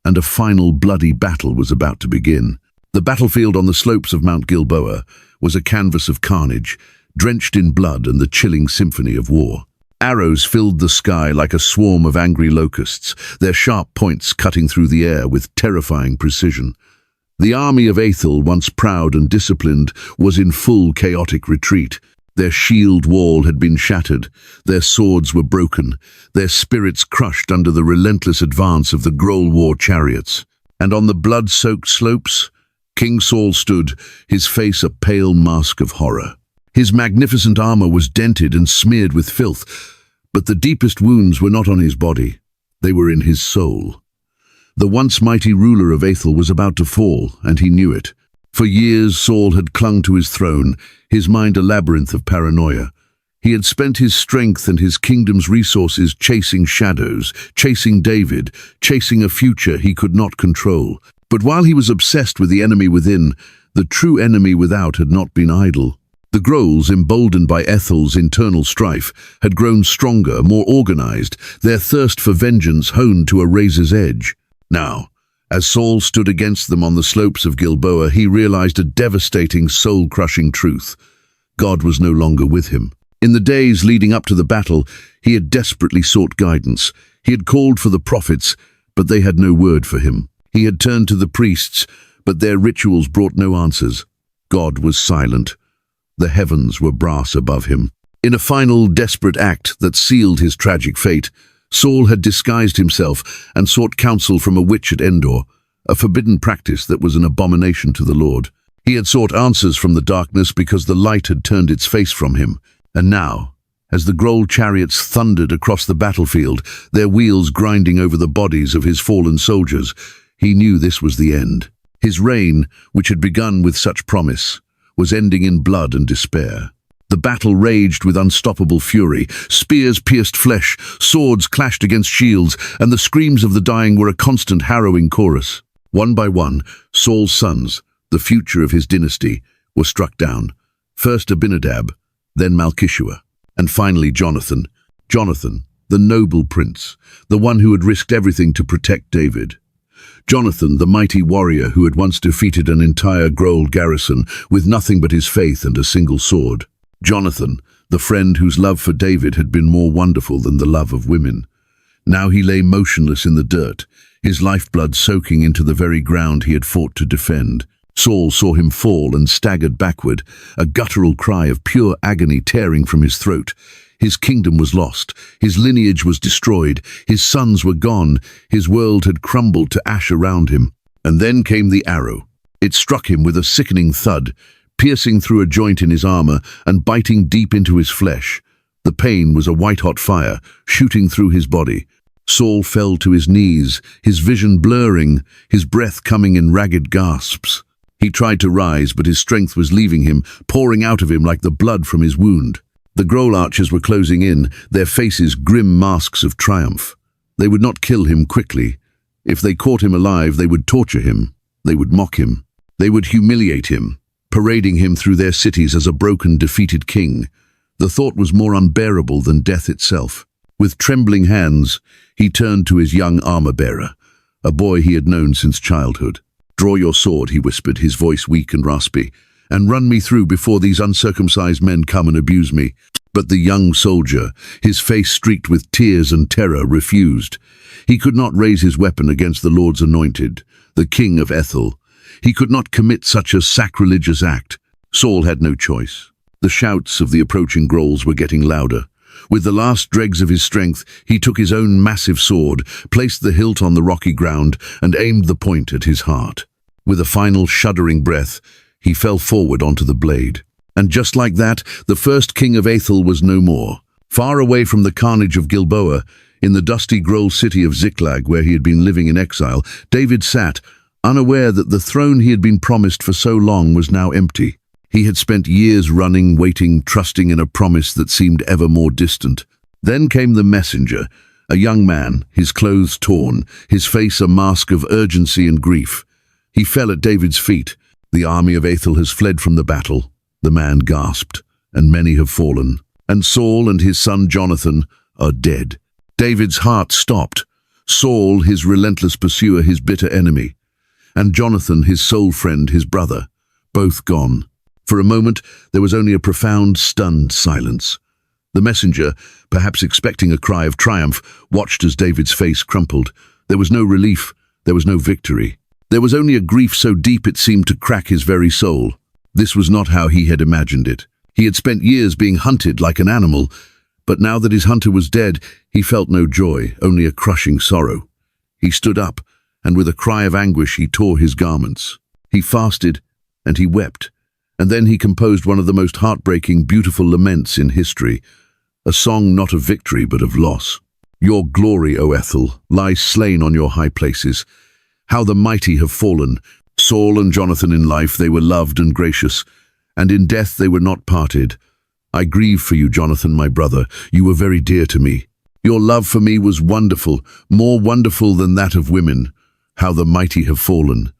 A: and a final bloody battle was about to begin. The battlefield on the slopes of Mount Gilboa was a canvas of carnage, drenched in blood and the chilling symphony of war. Arrows filled the sky like a swarm of angry locusts, their sharp points cutting through the air with terrifying precision. The army of Athel, once proud and disciplined, was in full chaotic retreat. Their shield wall had been shattered, their swords were broken, their spirits crushed under the relentless advance of the Grol war chariots. And on the blood-soaked slopes, King Saul stood, his face a pale mask of horror. His magnificent armor was dented and smeared with filth, but the deepest wounds were not on his body, they were in his soul. The once mighty ruler of Athel was about to fall, and he knew it. For years Saul had clung to his throne, his mind a labyrinth of paranoia. He had spent his strength and his kingdom's resources chasing shadows, chasing David, chasing a future he could not control. But while he was obsessed with the enemy within, the true enemy without had not been idle. The Grols, emboldened by Ethel's internal strife, had grown stronger, more organized, their thirst for vengeance honed to a razor's edge. Now, as Saul stood against them on the slopes of Gilboa, he realized a devastating, soul-crushing truth. God was no longer with him. In the days leading up to the battle, he had desperately sought guidance. He had called for the prophets, but they had no word for him. He had turned to the priests, but their rituals brought no answers. God was silent. The heavens were brass above him. In a final, desperate act that sealed his tragic fate, Saul had disguised himself and sought counsel from a witch at Endor, a forbidden practice that was an abomination to the Lord. He had sought answers from the darkness because the light had turned its face from him. And now, as the Grol chariots thundered across the battlefield, their wheels grinding over the bodies of his fallen soldiers, he knew this was the end. His reign, which had begun with such promise, was ending in blood and despair. The battle raged with unstoppable fury. Spears pierced flesh, swords clashed against shields, and the screams of the dying were a constant harrowing chorus. One by one, Saul's sons, the future of his dynasty, were struck down. First Abinadab, then Malchishua, and finally Jonathan. Jonathan, the noble prince, the one who had risked everything to protect David. Jonathan, the mighty warrior who had once defeated an entire Grol garrison with nothing but his faith and a single sword. Jonathan, the friend whose love for David had been more wonderful than the love of women. Now he lay motionless in the dirt, his lifeblood soaking into the very ground he had fought to defend. Saul saw him fall and staggered backward, a guttural cry of pure agony tearing from his throat. His kingdom was lost, his lineage was destroyed, his sons were gone, his world had crumbled to ash around him. And then came the arrow. It struck him with a sickening thud, piercing through a joint in his armor and biting deep into his flesh. The pain was a white-hot fire, shooting through his body. Saul fell to his knees, his vision blurring, his breath coming in ragged gasps. He tried to rise, but his strength was leaving him, pouring out of him like the blood from his wound. The Grol archers were closing in, their faces grim masks of triumph. They would not kill him quickly. If they caught him alive, they would torture him. They would mock him. They would humiliate him, parading him through their cities as a broken, defeated king. The thought was more unbearable than death itself. With trembling hands, he turned to his young armor-bearer, a boy he had known since childhood. "Draw your sword," he whispered, his voice weak and raspy, "and run me through before these uncircumcised men come and abuse me." But the young soldier, his face streaked with tears and terror, refused. He could not raise his weapon against the Lord's anointed, the king of Ethel. He could not commit such a sacrilegious act. Saul had no choice. The shouts of the approaching Grols were getting louder. With the last dregs of his strength, he took his own massive sword, placed the hilt on the rocky ground, and aimed the point at his heart. With a final shuddering breath, he fell forward onto the blade. And just like that, the first king of Athel was no more. Far away from the carnage of Gilboa, in the dusty Grol city of Ziklag, where he had been living in exile, David sat, unaware that the throne he had been promised for so long was now empty. He had spent years running, waiting, trusting in a promise that seemed ever more distant. Then came the messenger, a young man, his clothes torn, his face a mask of urgency and grief. He fell at David's feet. "The army of Athel has fled from the battle," the man gasped, "and many have fallen. And Saul and his son Jonathan are dead." David's heart stopped. Saul, his relentless pursuer, his bitter enemy, and Jonathan, his soul friend, his brother, both gone. For a moment, there was only a profound, stunned silence. The messenger, perhaps expecting a cry of triumph, watched as David's face crumpled. There was no relief, there was no victory. There was only a grief so deep it seemed to crack his very soul. This was not how he had imagined it. He had spent years being hunted like an animal, but now that his hunter was dead, he felt no joy, only a crushing sorrow. He stood up, and with a cry of anguish he tore his garments. He fasted, and he wept, and then he composed one of the most heartbreaking, beautiful laments in history, a song not of victory but of loss. Your glory, O Ethel, lies slain on your high places. How the mighty have fallen. Saul and Jonathan in life, they were loved and gracious, and in death they were not parted. I grieve for you, Jonathan, my brother. You were very dear to me. Your love for me was wonderful, more wonderful than that of women. How the mighty have fallen.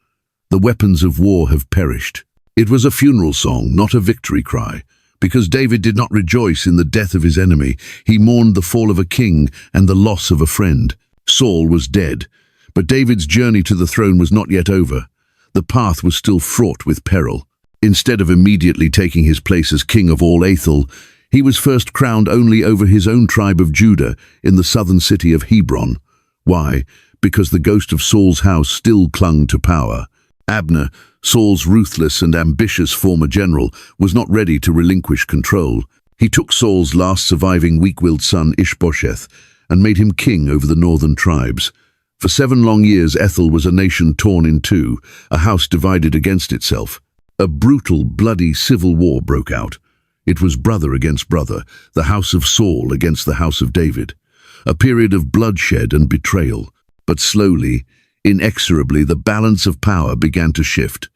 A: The weapons of war have perished. It was a funeral song, not a victory cry. Because David did not rejoice in the death of his enemy, he mourned the fall of a king and the loss of a friend. Saul was dead, but David's journey to the throne was not yet over. The path was still fraught with peril. Instead of immediately taking his place as king of all Ethel, he was first crowned only over his own tribe of Judah in the southern city of Hebron. Why? Because the ghost of Saul's house still clung to power. Abner, Saul's ruthless and ambitious former general, was not ready to relinquish control. He took Saul's last surviving weak-willed son, Ishbosheth, and made him king over the northern tribes. For 7 long years, Ethel was a nation torn in two, a house divided against itself. A brutal, bloody civil war broke out. It was brother against brother, the house of Saul against the house of David. A period of bloodshed and betrayal. But slowly, inexorably, the balance of power began to shift.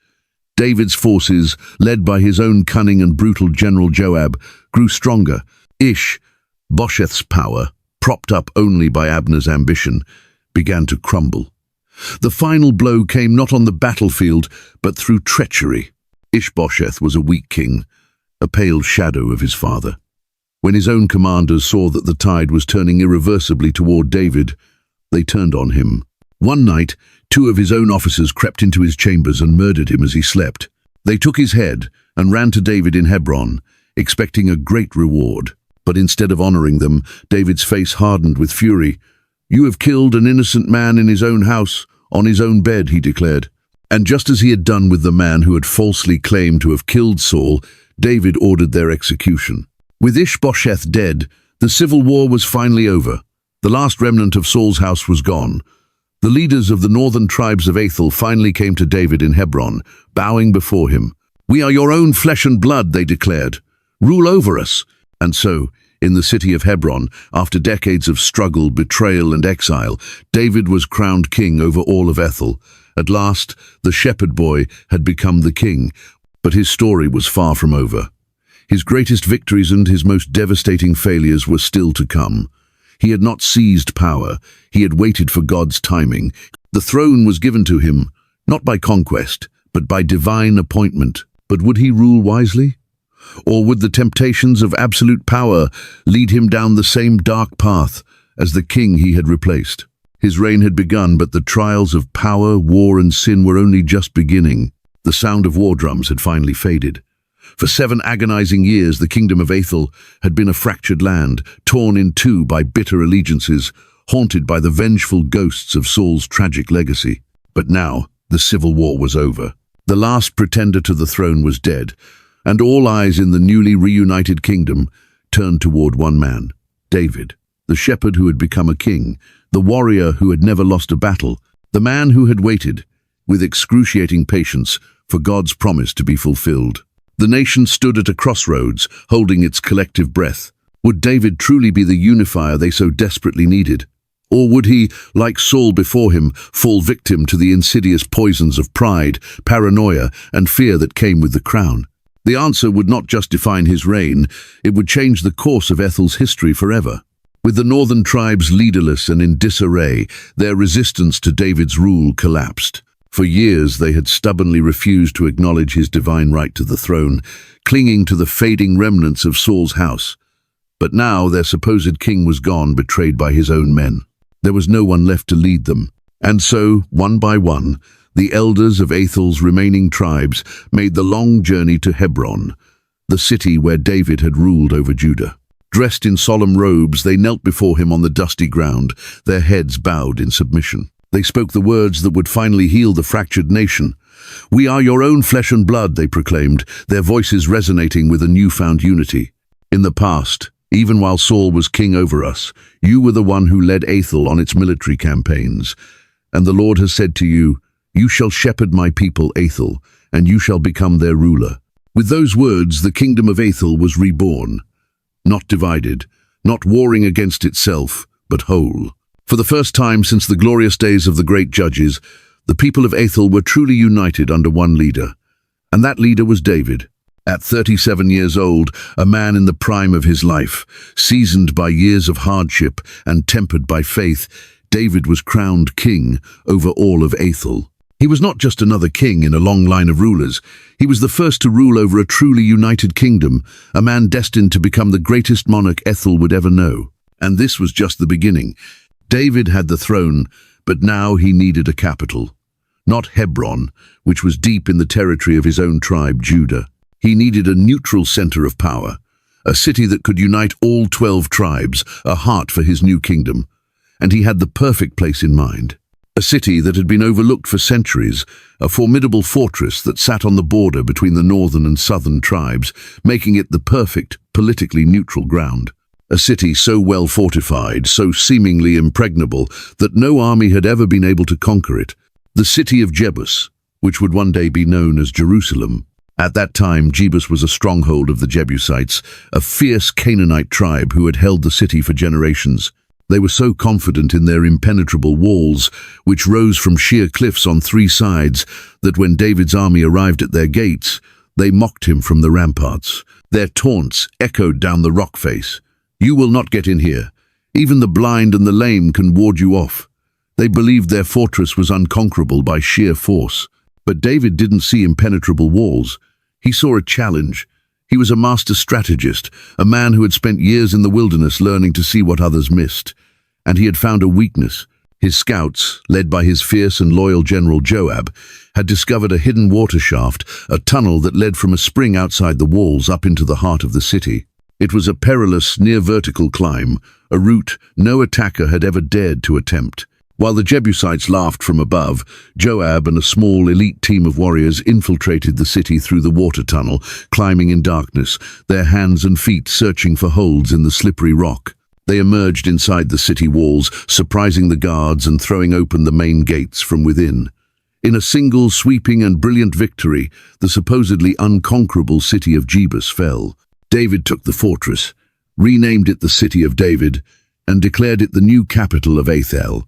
A: David's forces, led by his own cunning and brutal general Joab, grew stronger. Bosheth's power, propped up only by Abner's ambition, began to crumble. The final blow came not on the battlefield, but through treachery. Ishbosheth was a weak king, a pale shadow of his father. When his own commanders saw that the tide was turning irreversibly toward David, they turned on him. One night, 2 of his own officers crept into his chambers and murdered him as he slept. They took his head and ran to David in Hebron, expecting a great reward. But instead of honoring them, David's face hardened with fury. "You have killed an innocent man in his own house, on his own bed," he declared. And just as he had done with the man who had falsely claimed to have killed Saul, David ordered their execution. With Ishbosheth dead, the civil war was finally over. The last remnant of Saul's house was gone. The leaders of the northern tribes of Ethel finally came to David in Hebron, bowing before him. "We are your own flesh and blood," they declared. "Rule over us." And so, in the city of Hebron, after decades of struggle, betrayal, and exile, David was crowned king over all of Ethel. At last, the shepherd boy had become the king, but his story was far from over. His greatest victories and his most devastating failures were still to come. He had not seized power, he had waited for God's timing. The throne was given to him, not by conquest, but by divine appointment. But would he rule wisely? Or would the temptations of absolute power lead him down the same dark path as the king he had replaced? His reign had begun, but the trials of power, war, and sin were only just beginning. The sound of war drums had finally faded. For 7 agonizing years, the kingdom of Ethel had been a fractured land, torn in two by bitter allegiances, haunted by the vengeful ghosts of Saul's tragic legacy. But now, the civil war was over. The last pretender to the throne was dead, and all eyes in the newly reunited kingdom turned toward one man, David, the shepherd who had become a king, the warrior who had never lost a battle, the man who had waited, with excruciating patience, for God's promise to be fulfilled. The nation stood at a crossroads, holding its collective breath. Would David truly be the unifier they so desperately needed? Or would he, like Saul before him, fall victim to the insidious poisons of pride, paranoia, and fear that came with the crown? The answer would not just define his reign, it would change the course of Ethel's history forever. With the northern tribes leaderless and in disarray, their resistance to David's rule collapsed. For years they had stubbornly refused to acknowledge his divine right to the throne, clinging to the fading remnants of Saul's house. But now their supposed king was gone, betrayed by his own men. There was no one left to lead them. And so, one by one, the elders of Ethel's remaining tribes made the long journey to Hebron, the city where David had ruled over Judah. Dressed in solemn robes, they knelt before him on the dusty ground, their heads bowed in submission. They spoke the words that would finally heal the fractured nation. "We are your own flesh and blood," they proclaimed, their voices resonating with a newfound unity. "In the past, even while Saul was king over us, you were the one who led Ethel on its military campaigns. And the Lord has said to you, 'You shall shepherd my people, Ethel, and you shall become their ruler.'" With those words, the kingdom of Ethel was reborn, not divided, not warring against itself, but whole. For the first time since the glorious days of the great judges, the people of Ethel were truly united under one leader. And that leader was David. At 37 years old, a man in the prime of his life, seasoned by years of hardship and tempered by faith, David was crowned king over all of Ethel. He was not just another king in a long line of rulers. He was the first to rule over a truly united kingdom, a man destined to become the greatest monarch Ethel would ever know. And this was just the beginning. David had the throne, but now he needed a capital. Not Hebron, which was deep in the territory of his own tribe, Judah. He needed a neutral center of power, a city that could unite all 12 tribes, a heart for his new kingdom. And he had the perfect place in mind. A city that had been overlooked for centuries, a formidable fortress that sat on the border between the northern and southern tribes, making it the perfect, politically neutral ground. A city so well fortified, so seemingly impregnable, that no army had ever been able to conquer it. The city of Jebus, which would one day be known as Jerusalem. At that time, Jebus was a stronghold of the Jebusites, a fierce Canaanite tribe who had held the city for generations. They were so confident in their impenetrable walls, which rose from sheer cliffs on 3 sides, that when David's army arrived at their gates, they mocked him from the ramparts. Their taunts echoed down the rock face. "You will not get in here. Even the blind and the lame can ward you off." They believed their fortress was unconquerable by sheer force. But David didn't see impenetrable walls. He saw a challenge. He was a master strategist, a man who had spent years in the wilderness learning to see what others missed. And he had found a weakness. His scouts, led by his fierce and loyal general Joab, had discovered a hidden water shaft, a tunnel that led from a spring outside the walls up into the heart of the city. It was a perilous, near-vertical climb, a route no attacker had ever dared to attempt. While the Jebusites laughed from above, Joab and a small elite team of warriors infiltrated the city through the water tunnel, climbing in darkness, their hands and feet searching for holes in the slippery rock. They emerged inside the city walls, surprising the guards and throwing open the main gates from within. In a single sweeping and brilliant victory, the supposedly unconquerable city of Jebus fell. David took the fortress, renamed it the City of David, and declared it the new capital of Ethel.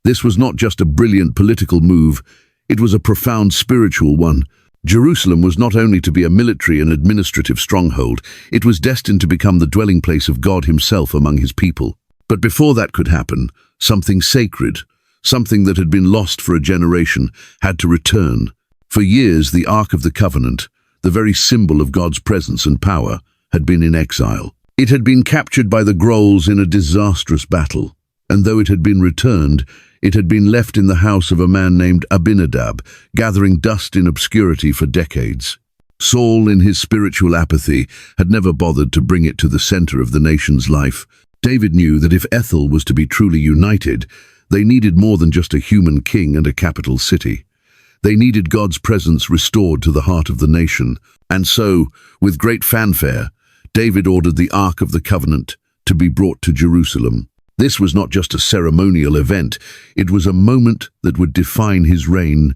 A: This was not just a brilliant political move, it was a profound spiritual one. Jerusalem was not only to be a military and administrative stronghold, it was destined to become the dwelling place of God himself among his people. But before that could happen, something sacred, something that had been lost for a generation, had to return. For years, the Ark of the Covenant, the very symbol of God's presence and power, had been in exile. It had been captured by the Grolls in a disastrous battle, and though it had been returned, it had been left in the house of a man named Abinadab, gathering dust in obscurity for decades. Saul, in his spiritual apathy, had never bothered to bring it to the center of the nation's life. David knew that if Ethel was to be truly united, they needed more than just a human king and a capital city. They needed God's presence restored to the heart of the nation. And so, with great fanfare, David ordered the Ark of the Covenant to be brought to Jerusalem. This was not just a ceremonial event, it was a moment that would define his reign,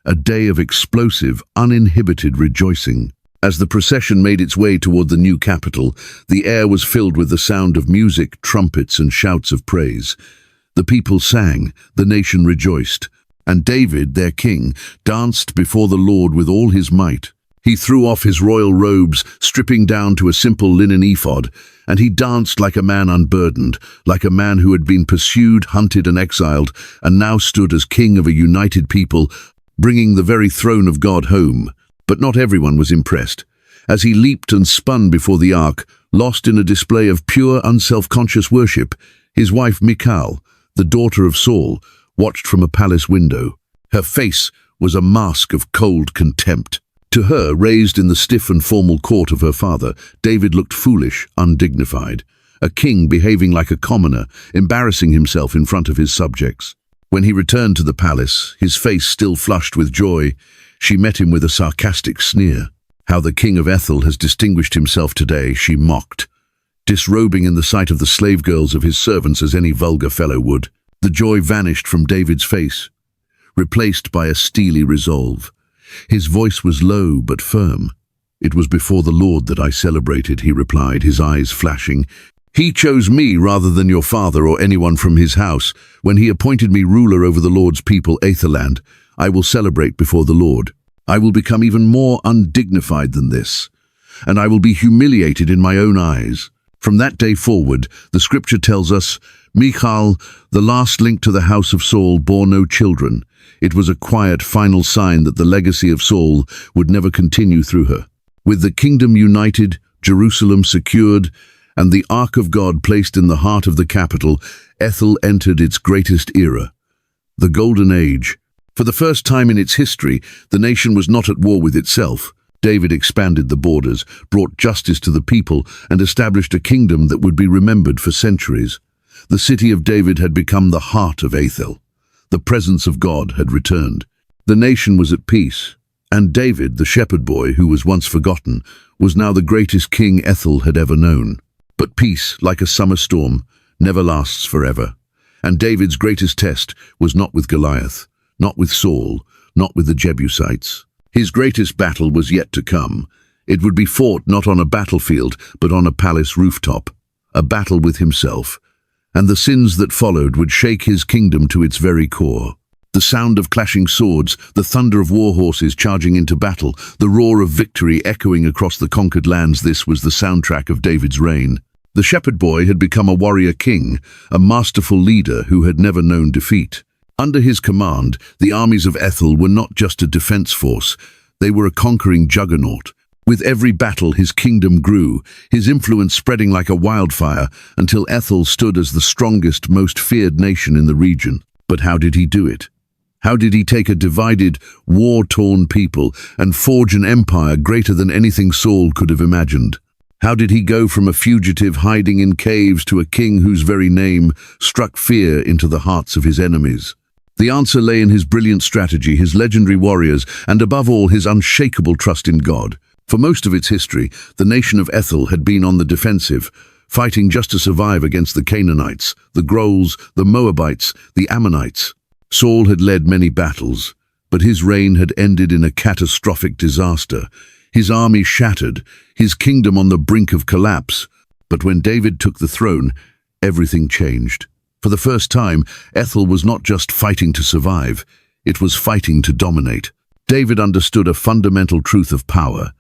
A: a day of explosive, uninhibited rejoicing. As the procession made its way toward the new capital, the air was filled with the sound of music, trumpets, and shouts of praise. The people sang, the nation rejoiced, and David, their king, danced before the Lord with all his might. He threw off his royal robes, stripping down to a simple linen ephod, and he danced like a man unburdened, like a man who had been pursued, hunted, and exiled, and now stood as king of a united people, bringing the very throne of God home. But not everyone was impressed. As he leaped and spun before the ark, lost in a display of pure, unself-conscious worship, his wife Michal, the daughter of Saul, watched from a palace window. Her face was a mask of cold contempt. To her, raised in the stiff and formal court of her father, David looked foolish, undignified. A king behaving like a commoner, embarrassing himself in front of his subjects. When he returned to the palace, his face still flushed with joy, she met him with a sarcastic sneer. "How the king of Ethel has distinguished himself today," she mocked, disrobing in the sight of the slave girls of his servants as any vulgar fellow would. The joy vanished from David's face, replaced by a steely resolve. His voice was low but firm. "It was before the Lord that I celebrated," he replied, his eyes flashing. "He chose me rather than your father or anyone from his house. When he appointed me ruler over the Lord's people, Aetherland, I will celebrate before the Lord. I will become even more undignified than this, and I will be humiliated in my own eyes." From that day forward, the scripture tells us, Michal, the last link to the house of Saul, bore no children. It was a quiet, final sign that the legacy of Saul would never continue through her. With the kingdom united, Jerusalem secured, and the Ark of God placed in the heart of the capital, Ethel entered its greatest era, the Golden Age. For the first time in its history, the nation was not at war with itself. David expanded the borders, brought justice to the people, and established a kingdom that would be remembered for centuries. The city of David had become the heart of Ethel. The presence of God had returned. The nation was at peace, and David, the shepherd boy who was once forgotten, was now the greatest king Ethel had ever known. But peace, like a summer storm, never lasts forever. And David's greatest test was not with Goliath, not with Saul, not with the Jebusites. His greatest battle was yet to come. It would be fought not on a battlefield, but on a palace rooftop. A battle with himself. And the sins that followed would shake his kingdom to its very core. The sound of clashing swords, the thunder of war horses charging into battle, the roar of victory echoing across the conquered lands, this was the soundtrack of David's reign. The shepherd boy had become a warrior king, a masterful leader who had never known defeat. Under his command, the armies of Ethel were not just a defense force, they were a conquering juggernaut. With every battle, his kingdom grew, his influence spreading like a wildfire, until Ethel stood as the strongest, most feared nation in the region. But how did he do it? How did he take a divided, war-torn people and forge an empire greater than anything Saul could have imagined? How did he go from a fugitive hiding in caves to a king whose very name struck fear into the hearts of his enemies? The answer lay in his brilliant strategy, his legendary warriors, and above all, his unshakable trust in God. For most of its history, the nation of Ethel had been on the defensive, fighting just to survive against the Canaanites, the Grolls, the Moabites, the Ammonites. Saul had led many battles, but his reign had ended in a catastrophic disaster. His army shattered, his kingdom on the brink of collapse. But when David took the throne, everything changed. For the first time, Ethel was not just fighting to survive, it was fighting to dominate. David understood a fundamental truth of power.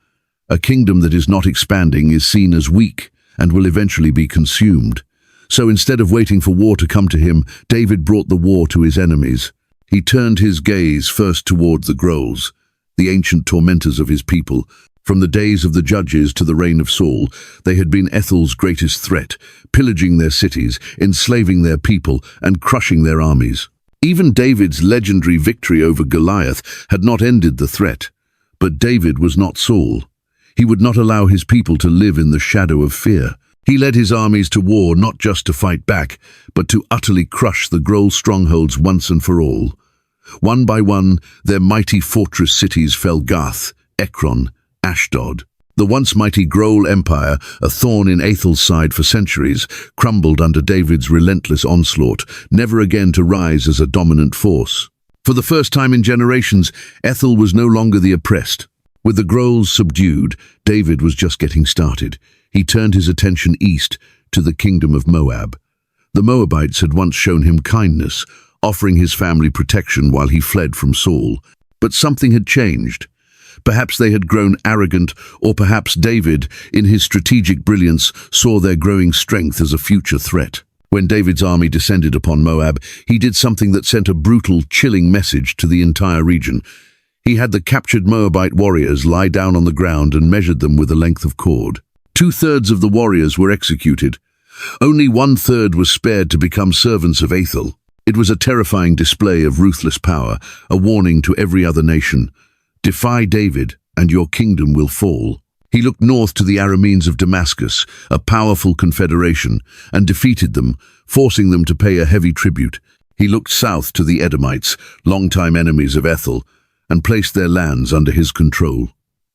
A: A kingdom that is not expanding is seen as weak and will eventually be consumed. So instead of waiting for war to come to him, David brought the war to his enemies. He turned his gaze first toward the Grolls, the ancient tormentors of his people. From the days of the judges to the reign of Saul, they had been Ethel's greatest threat, pillaging their cities, enslaving their people, and crushing their armies. Even David's legendary victory over Goliath had not ended the threat. But David was not Saul. He would not allow his people to live in the shadow of fear. He led his armies to war not just to fight back, but to utterly crush the Groll strongholds once and for all. One by one, their mighty fortress cities fell: Gath, Ekron, Ashdod. The once mighty Groll Empire, a thorn in Ethel's side for centuries, crumbled under David's relentless onslaught, never again to rise as a dominant force. For the first time in generations, Ethel was no longer the oppressed. With the Grolls subdued, David was just getting started. He turned his attention east to the kingdom of Moab. The Moabites had once shown him kindness, offering his family protection while he fled from Saul. But something had changed. Perhaps they had grown arrogant, or perhaps David, in his strategic brilliance, saw their growing strength as a future threat. When David's army descended upon Moab, he did something that sent a brutal, chilling message to the entire region. He had the captured Moabite warriors lie down on the ground and measured them with a length of cord. 2/3 of the warriors were executed. Only 1/3 was spared to become servants of Ethel. It was a terrifying display of ruthless power, a warning to every other nation. Defy David, and your kingdom will fall. He looked north to the Arameans of Damascus, a powerful confederation, and defeated them, forcing them to pay a heavy tribute. He looked south to the Edomites, longtime enemies of Ethel, and placed their lands under his control.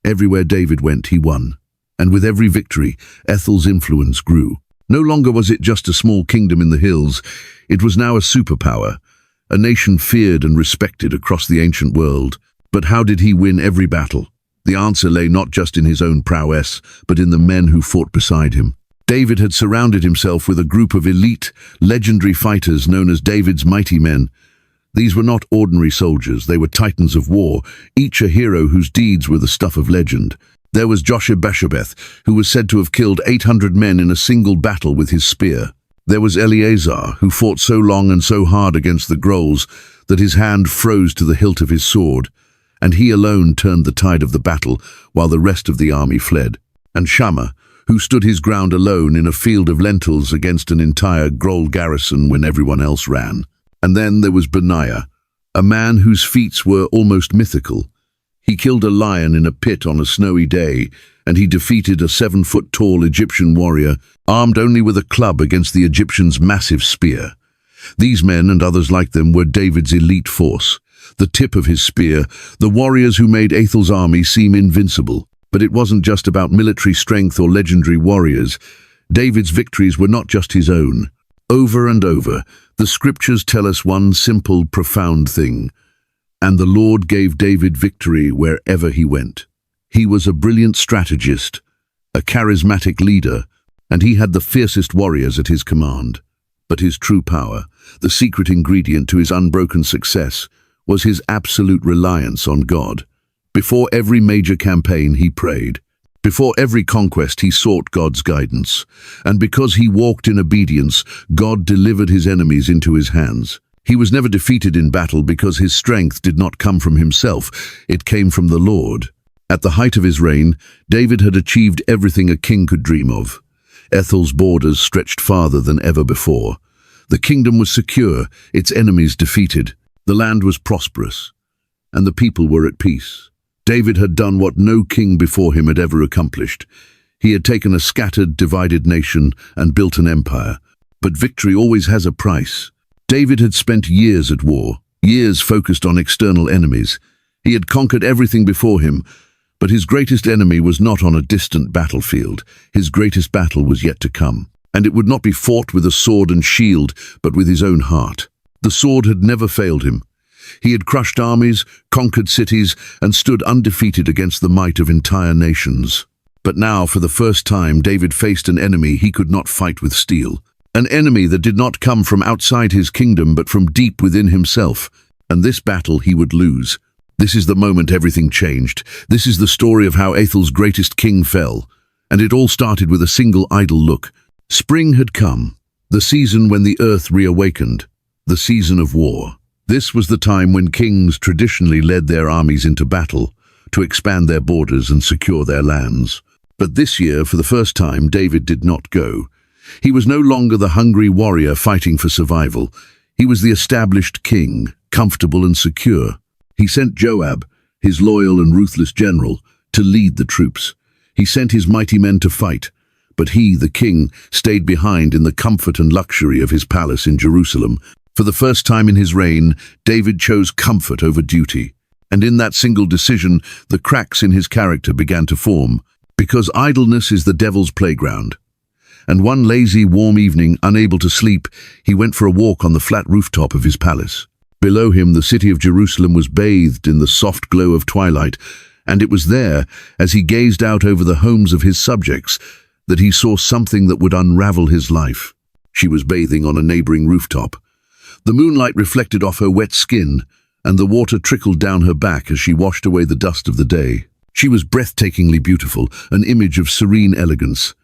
A: Everywhere David went, he won. And with every victory, Ethel's influence grew. No longer was it just a small kingdom in the hills, it was now a superpower, a nation feared and respected across the ancient world. But how did he win every battle? The answer lay not just in his own prowess, but in the men who fought beside him. David had surrounded himself with a group of elite, legendary fighters known as David's mighty men. These were not ordinary soldiers, they were titans of war, each a hero whose deeds were the stuff of legend. There was Bathsheba, who was said to have killed 800 men in a single battle with his spear. There was Eleazar, who fought so long and so hard against the Grolls that his hand froze to the hilt of his sword, and he alone turned the tide of the battle while the rest of the army fled. And Shammah, who stood his ground alone in a field of lentils against an entire Groll garrison when everyone else ran. And then there was Benaiah, a man whose feats were almost mythical. He killed a lion in a pit on a snowy day, and he defeated a 7-foot-tall Egyptian warrior, armed only with a club against the Egyptian's massive spear. These men and others like them were David's elite force, the tip of his spear, the warriors who made Ethel's army seem invincible. But it wasn't just about military strength or legendary warriors. David's victories were not just his own. Over and over, the scriptures tell us one simple, profound thing. And the Lord gave David victory wherever he went. He was a brilliant strategist, a charismatic leader, and he had the fiercest warriors at his command. But his true power, the secret ingredient to his unbroken success, was his absolute reliance on God. Before every major campaign, he prayed. Before every conquest, he sought God's guidance. And because he walked in obedience, God delivered his enemies into his hands. He was never defeated in battle because his strength did not come from himself, it came from the Lord. At the height of his reign, David had achieved everything a king could dream of. Ethel's borders stretched farther than ever before. The kingdom was secure, its enemies defeated. The land was prosperous, and the people were at peace. David had done what no king before him had ever accomplished. He had taken a scattered, divided nation and built an empire. But victory always has a price. David had spent years at war, years focused on external enemies. He had conquered everything before him, but his greatest enemy was not on a distant battlefield. His greatest battle was yet to come, and it would not be fought with a sword and shield, but with his own heart. The sword had never failed him. He had crushed armies, conquered cities, and stood undefeated against the might of entire nations. But now, for the first time, David faced an enemy he could not fight with steel. An enemy that did not come from outside his kingdom, but from deep within himself. And this battle he would lose. This is the moment everything changed. This is the story of how Ethel's greatest king fell. And it all started with a single idle look. Spring had come, the season when the earth reawakened, the season of war. This was the time when kings traditionally led their armies into battle, to expand their borders and secure their lands. But this year, for the first time, David did not go. He was no longer the hungry warrior fighting for survival. He was the established king, comfortable and secure. He sent Joab, his loyal and ruthless general, to lead the troops. He sent his mighty men to fight, but he, the king, stayed behind in the comfort and luxury of his palace in Jerusalem. For the first time in his reign, David chose comfort over duty. And in that single decision, the cracks in his character began to form, because idleness is the devil's playground. And one lazy, warm evening, unable to sleep, he went for a walk on the flat rooftop of his palace. Below him, the city of Jerusalem was bathed in the soft glow of twilight, and it was there, as he gazed out over the homes of his subjects, that he saw something that would unravel his life. She was bathing on a neighboring rooftop. The moonlight reflected off her wet skin, and the water trickled down her back as she washed away the dust of the day. She was breathtakingly beautiful, an image of serene elegance.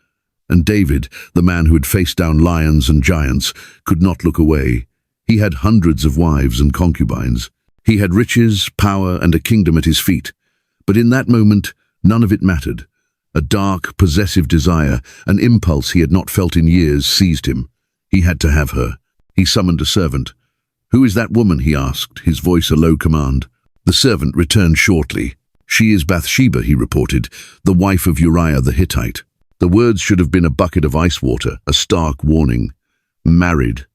A: And David, the man who had faced down lions and giants, could not look away. He had hundreds of wives and concubines. He had riches, power, and a kingdom at his feet. But in that moment, none of it mattered. A dark, possessive desire, an impulse he had not felt in years, seized him. He had to have her. He summoned a servant. "Who is that woman?" he asked, his voice a low command. The servant returned shortly. "She is Bathsheba," he reported, "the wife of Uriah the Hittite." The words should have been a bucket of ice water, a stark warning. Married.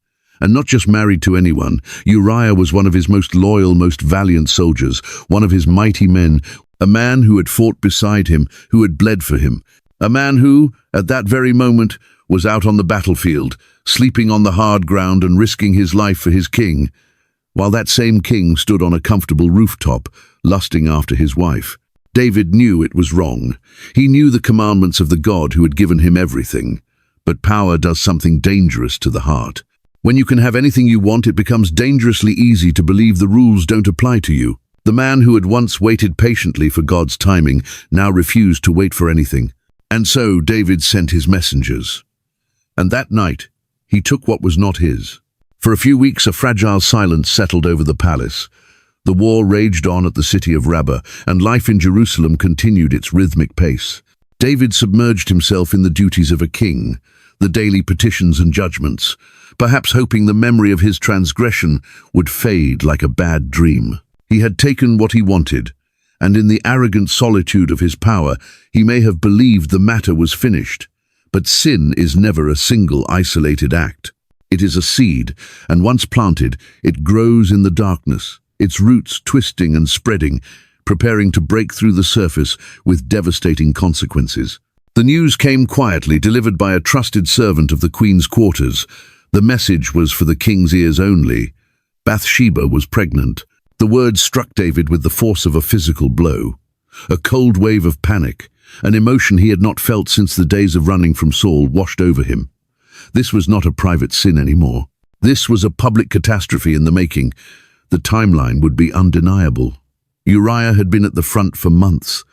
A: And not just married to anyone. Uriah was one of his most loyal, most valiant soldiers, one of his mighty men, a man who had fought beside him, who had bled for him, a man who, at that very moment, was out on the battlefield, sleeping on the hard ground and risking his life for his king, while that same king stood on a comfortable rooftop, lusting after his wife. David knew it was wrong. He knew the commandments of the God who had given him everything. But power does something dangerous to the heart. When you can have anything you want, it becomes dangerously easy to believe the rules don't apply to you. The man who had once waited patiently for God's timing now refused to wait for anything. And so David sent his messengers. And that night, he took what was not his. For a few weeks, a fragile silence settled over the palace. The war raged on at the city of Rabbah, and life in Jerusalem continued its rhythmic pace. David submerged himself in the duties of a king, the daily petitions and judgments, perhaps hoping the memory of his transgression would fade like a bad dream. He had taken what he wanted, and in the arrogant solitude of his power, he may have believed the matter was finished. But sin is never a single isolated act. It is a seed, and once planted, it grows in the darkness, its roots twisting and spreading, preparing to break through the surface with devastating consequences. The news came quietly, delivered by a trusted servant of the queen's quarters. The message was for the king's ears only. Bathsheba was pregnant. The words struck David with the force of a physical blow. A cold wave of panic, an emotion he had not felt since the days of running from Saul, washed over him. This was not a private sin anymore. This was a public catastrophe in the making. The timeline would be undeniable. Uriah had been at the front for months.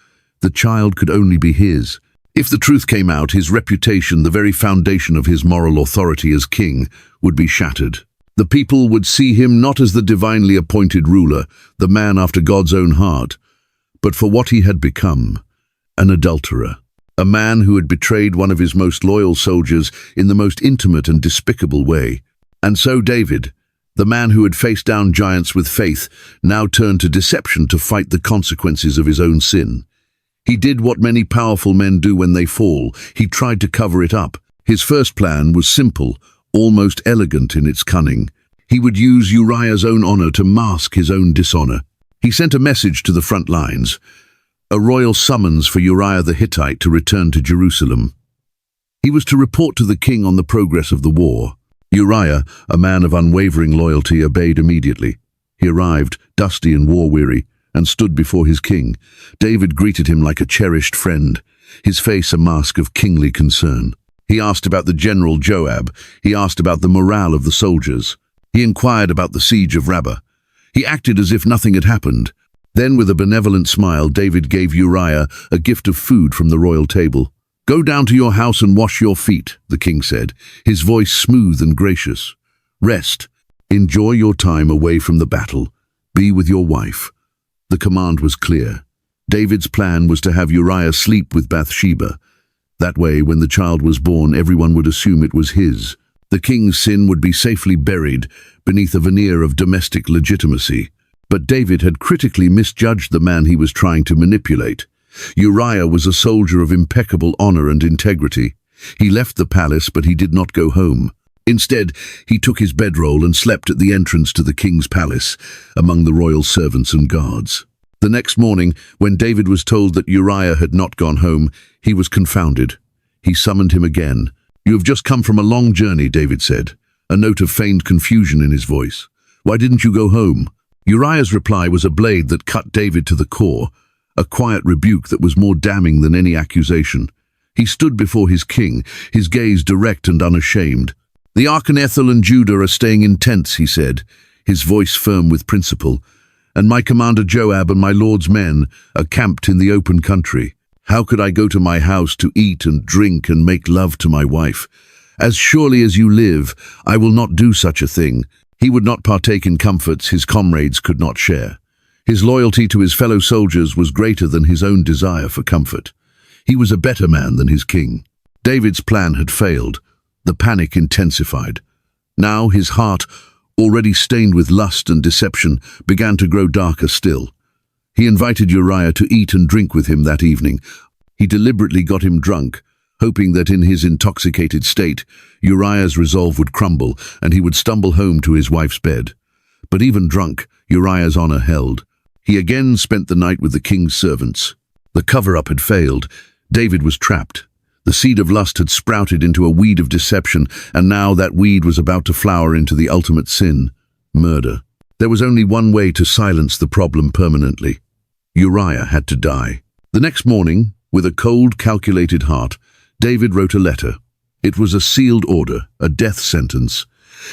A: The child could only be his. If the truth came out, his reputation, the very foundation of his moral authority as king, would be shattered. The people would see him not as the divinely appointed ruler, the man after God's own heart, but for what he had become, an adulterer, a man who had betrayed one of his most loyal soldiers in the most intimate and despicable way. And so David, the man who had faced down giants with faith, now turned to deception to fight the consequences of his own sin. He did what many powerful men do when they fall. He tried to cover it up. His first plan was simple, almost elegant in its cunning. He would use Uriah's own honor to mask his own dishonor. He sent a message to the front lines, a royal summons for Uriah the Hittite to return to Jerusalem. He was to report to the king on the progress of the war. Uriah, a man of unwavering loyalty, obeyed immediately. He arrived, dusty and war-weary, and stood before his king. David greeted him like a cherished friend, his face a mask of kingly concern. He asked about the general Joab. He asked about the morale of the soldiers. He inquired about the siege of Rabbah. He acted as if nothing had happened. Then, with a benevolent smile, David gave Uriah a gift of food from the royal table. "Go down to your house and wash your feet," the king said, his voice smooth and gracious. "Rest. Enjoy your time away from the battle. Be with your wife." The command was clear. David's plan was to have Uriah sleep with Bathsheba. That way, when the child was born, everyone would assume it was his. The king's sin would be safely buried beneath a veneer of domestic legitimacy. But David had critically misjudged the man he was trying to manipulate. Uriah was a soldier of impeccable honor and integrity. He left the palace, but he did not go home. Instead, he took his bedroll and slept at the entrance to the king's palace, among the royal servants and guards. The next morning, when David was told that Uriah had not gone home, he was confounded. He summoned him again. "You have just come from a long journey," David said, a note of feigned confusion in his voice. "Why didn't you go home?" Uriah's reply was a blade that cut David to the core, a quiet rebuke that was more damning than any accusation. He stood before his king, his gaze direct and unashamed. "The Ark and Ethel and Judah are staying in tents," he said, his voice firm with principle. "And my commander Joab and my lord's men are camped in the open country. How could I go to my house to eat and drink and make love to my wife? As surely as you live, I will not do such a thing." He would not partake in comforts his comrades could not share. His loyalty to his fellow soldiers was greater than his own desire for comfort. He was a better man than his king. David's plan had failed. The panic intensified. Now his heart already stained with lust and deception, began to grow darker still. He invited Uriah to eat and drink with him that evening. He deliberately got him drunk, hoping that in his intoxicated state, Uriah's resolve would crumble and he would stumble home to his wife's bed. But even drunk, Uriah's honor held. He again spent the night with the king's servants. The cover-up had failed. David was trapped. The seed of lust had sprouted into a weed of deception, and now that weed was about to flower into the ultimate sin, murder. There was only one way to silence the problem permanently. Uriah had to die. The next morning, with a cold, calculated heart, David wrote a letter. It was a sealed order, a death sentence.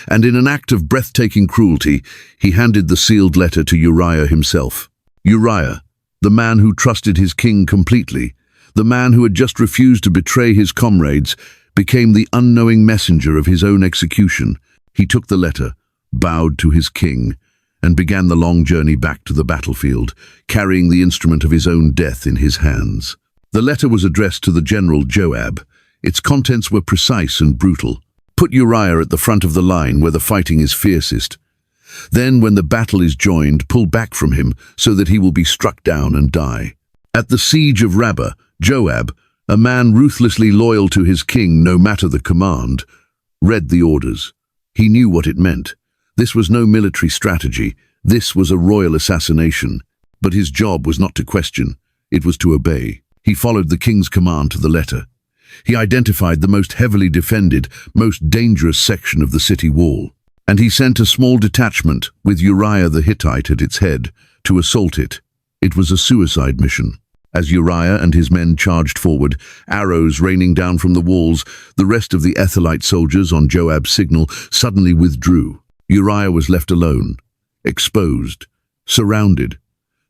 A: And in an act of breathtaking cruelty, he handed the sealed letter to Uriah himself. Uriah, the man who trusted his king completely, the man who had just refused to betray his comrades, became the unknowing messenger of his own execution. He took the letter, bowed to his king, and began the long journey back to the battlefield, carrying the instrument of his own death in his hands. The letter was addressed to the general Joab. Its contents were precise and brutal. Put Uriah at the front of the line where the fighting is fiercest. Then, when the battle is joined, pull back from him so that he will be struck down and die. At the siege of Rabbah, Joab, a man ruthlessly loyal to his king no matter the command, read the orders. He knew what it meant. This was no military strategy. This was a royal assassination. But his job was not to question. It was to obey. He followed the king's command to the letter. He identified the most heavily defended, most dangerous section of the city wall. And he sent a small detachment, with Uriah the Hittite at its head, to assault it. It was a suicide mission. As Uriah and his men charged forward, arrows raining down from the walls, the rest of the Ethelite soldiers on Joab's signal suddenly withdrew. Uriah was left alone, exposed, surrounded.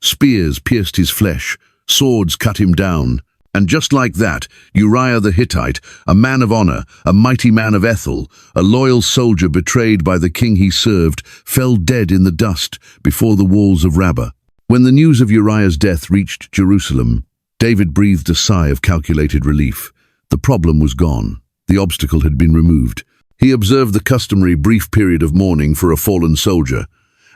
A: Spears pierced his flesh, swords cut him down. And just like that, Uriah the Hittite, a man of honor, a mighty man of Ethel, a loyal soldier betrayed by the king he served, fell dead in the dust before the walls of Rabbah. When the news of Uriah's death reached Jerusalem, David breathed a sigh of calculated relief. The problem was gone. The obstacle had been removed. He observed the customary brief period of mourning for a fallen soldier,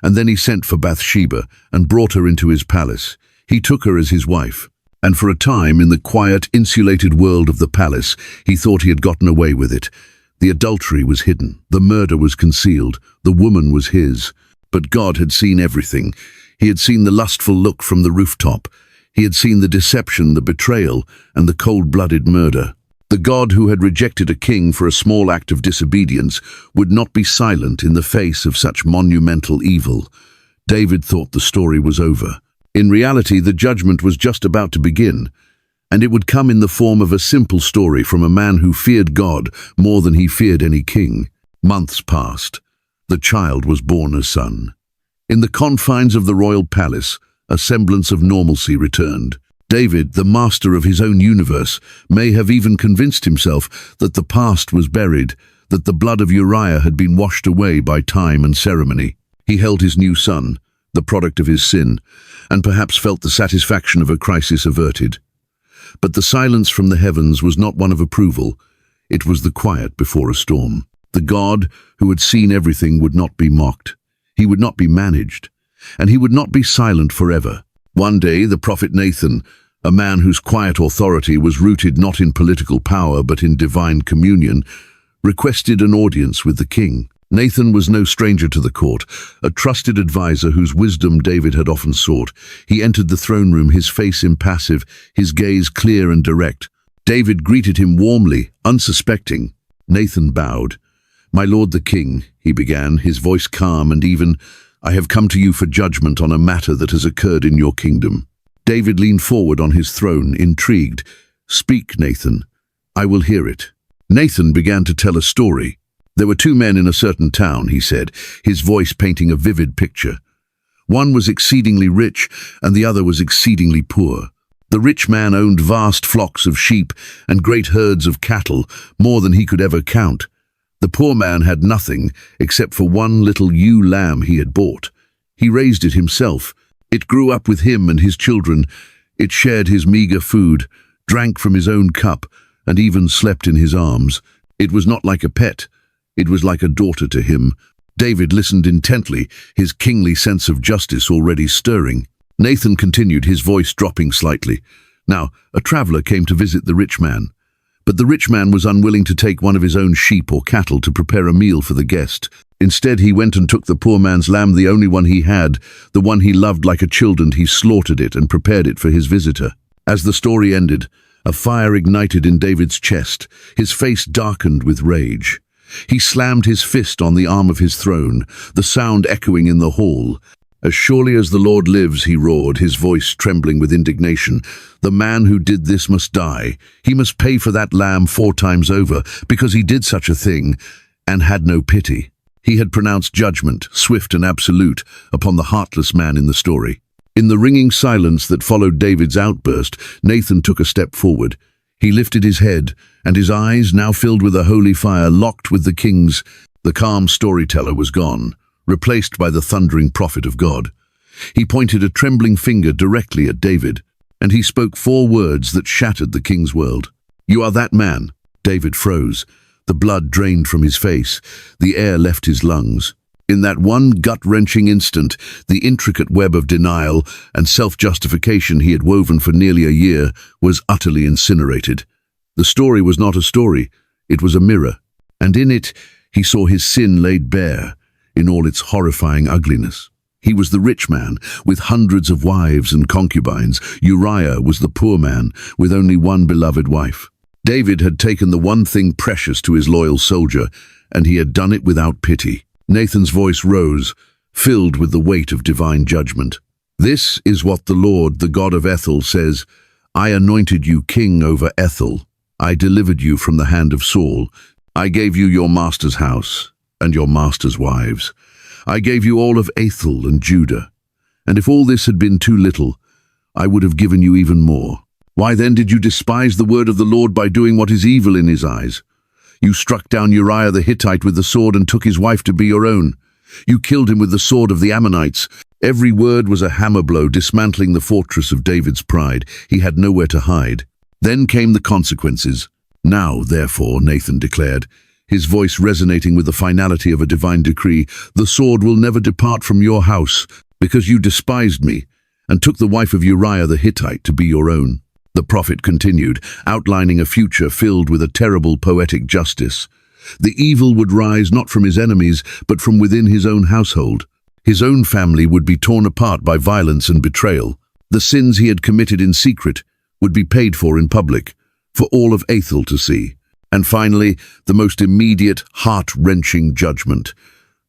A: and then he sent for Bathsheba and brought her into his palace. He took her as his wife. And for a time, in the quiet, insulated world of the palace, he thought he had gotten away with it. The adultery was hidden. The murder was concealed. The woman was his. But God had seen everything. He had seen the lustful look from the rooftop. He had seen the deception, the betrayal, and the cold-blooded murder. The God who had rejected a king for a small act of disobedience would not be silent in the face of such monumental evil. David thought the story was over. In reality, the judgment was just about to begin, and it would come in the form of a simple story from a man who feared God more than he feared any king. Months passed. The child was born a son. In the confines of the royal palace, a semblance of normalcy returned. David, the master of his own universe, may have even convinced himself that the past was buried, that the blood of Uriah had been washed away by time and ceremony. He held his new son, the product of his sin, and perhaps felt the satisfaction of a crisis averted. But the silence from the heavens was not one of approval. It was the quiet before a storm. The God who had seen everything would not be mocked. He would not be managed, and he would not be silent forever. One day, the prophet Nathan, a man whose quiet authority was rooted not in political power but in divine communion, requested an audience with the king. Nathan was no stranger to the court, a trusted advisor whose wisdom David had often sought. He entered the throne room, his face impassive, his gaze clear and direct. David greeted him warmly, unsuspecting. Nathan bowed. "My lord the king," he began, his voice calm and even, "I have come to you for judgment on a matter that has occurred in your kingdom." David leaned forward on his throne, intrigued. "Speak, Nathan. I will hear it." Nathan began to tell a story. "There were two men in a certain town," he said, his voice painting a vivid picture. "One was exceedingly rich, and the other was exceedingly poor. The rich man owned vast flocks of sheep and great herds of cattle, more than he could ever count. The poor man had nothing except for one little ewe lamb he had bought. He raised it himself. It grew up with him and his children. It shared his meager food, drank from his own cup, and even slept in his arms. It was not like a pet. It was like a daughter to him. David listened intently, his kingly sense of justice already stirring. Nathan continued, his voice dropping slightly. Now, a traveler came to visit the rich man. But the rich man was unwilling to take one of his own sheep or cattle to prepare a meal for the guest. Instead, he went and took the poor man's lamb, the only one he had, the one he loved like a child, and he slaughtered it and prepared it for his visitor. As the story ended, a fire ignited in David's chest. His face darkened with rage. He slammed his fist on the arm of his throne, the sound echoing in the hall. "As surely as the Lord lives," he roared, his voice trembling with indignation, "the man who did this must die. He must pay for that lamb 4 times over, because he did such a thing and had no pity." He had pronounced judgment, swift and absolute, upon the heartless man in the story. In the ringing silence that followed David's outburst, Nathan took a step forward. He lifted his head, and his eyes, now filled with a holy fire, locked with the king's. The calm storyteller was gone, replaced by the thundering prophet of God. He pointed a trembling finger directly at David, and he spoke 4 words that shattered the king's world. "You are that man." David froze. The blood drained from his face. The air left his lungs. In that one gut-wrenching instant, the intricate web of denial and self-justification he had woven for nearly a year was utterly incinerated. The story was not a story, it was a mirror, and in it he saw his sin laid bare in all its horrifying ugliness. He was the rich man, with hundreds of wives and concubines. Uriah was the poor man, with only one beloved wife. David had taken the one thing precious to his loyal soldier, and he had done it without pity. Nathan's voice rose, filled with the weight of divine judgment. "This is what the Lord, the God of Ethel, says. I anointed you king over Ethel. I delivered you from the hand of Saul. I gave you your master's house and your master's wives. I gave you all of Ethel and Judah. And if all this had been too little, I would have given you even more. Why then did you despise the word of the Lord by doing what is evil in his eyes? You struck down Uriah the Hittite with the sword and took his wife to be your own. You killed him with the sword of the Ammonites." Every word was a hammer blow, dismantling the fortress of David's pride. He had nowhere to hide. Then came the consequences. "Now, therefore," Nathan declared, his voice resonating with the finality of a divine decree, "the sword will never depart from your house, because you despised me and took the wife of Uriah the Hittite to be your own." The prophet continued, outlining a future filled with a terrible poetic justice. The evil would rise not from his enemies, but from within his own household. His own family would be torn apart by violence and betrayal. The sins he had committed in secret would be paid for in public, for all of Ethel to see. And finally, the most immediate, heart-wrenching judgment.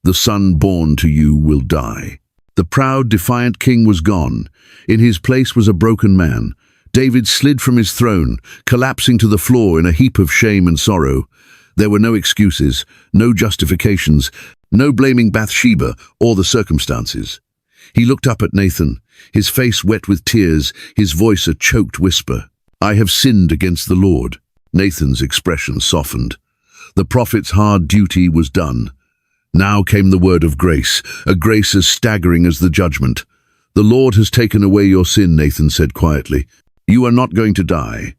A: "The son born to you will die." The proud, defiant king was gone. In his place was a broken man. David slid from his throne, collapsing to the floor in a heap of shame and sorrow. There were no excuses, no justifications, no blaming Bathsheba or the circumstances. He looked up at Nathan, his face wet with tears, his voice a choked whisper. "I have sinned against the Lord." Nathan's expression softened. The prophet's hard duty was done. Now came the word of grace, a grace as staggering as the judgment. "The Lord has taken away your sin," Nathan said quietly. "You are not going to die.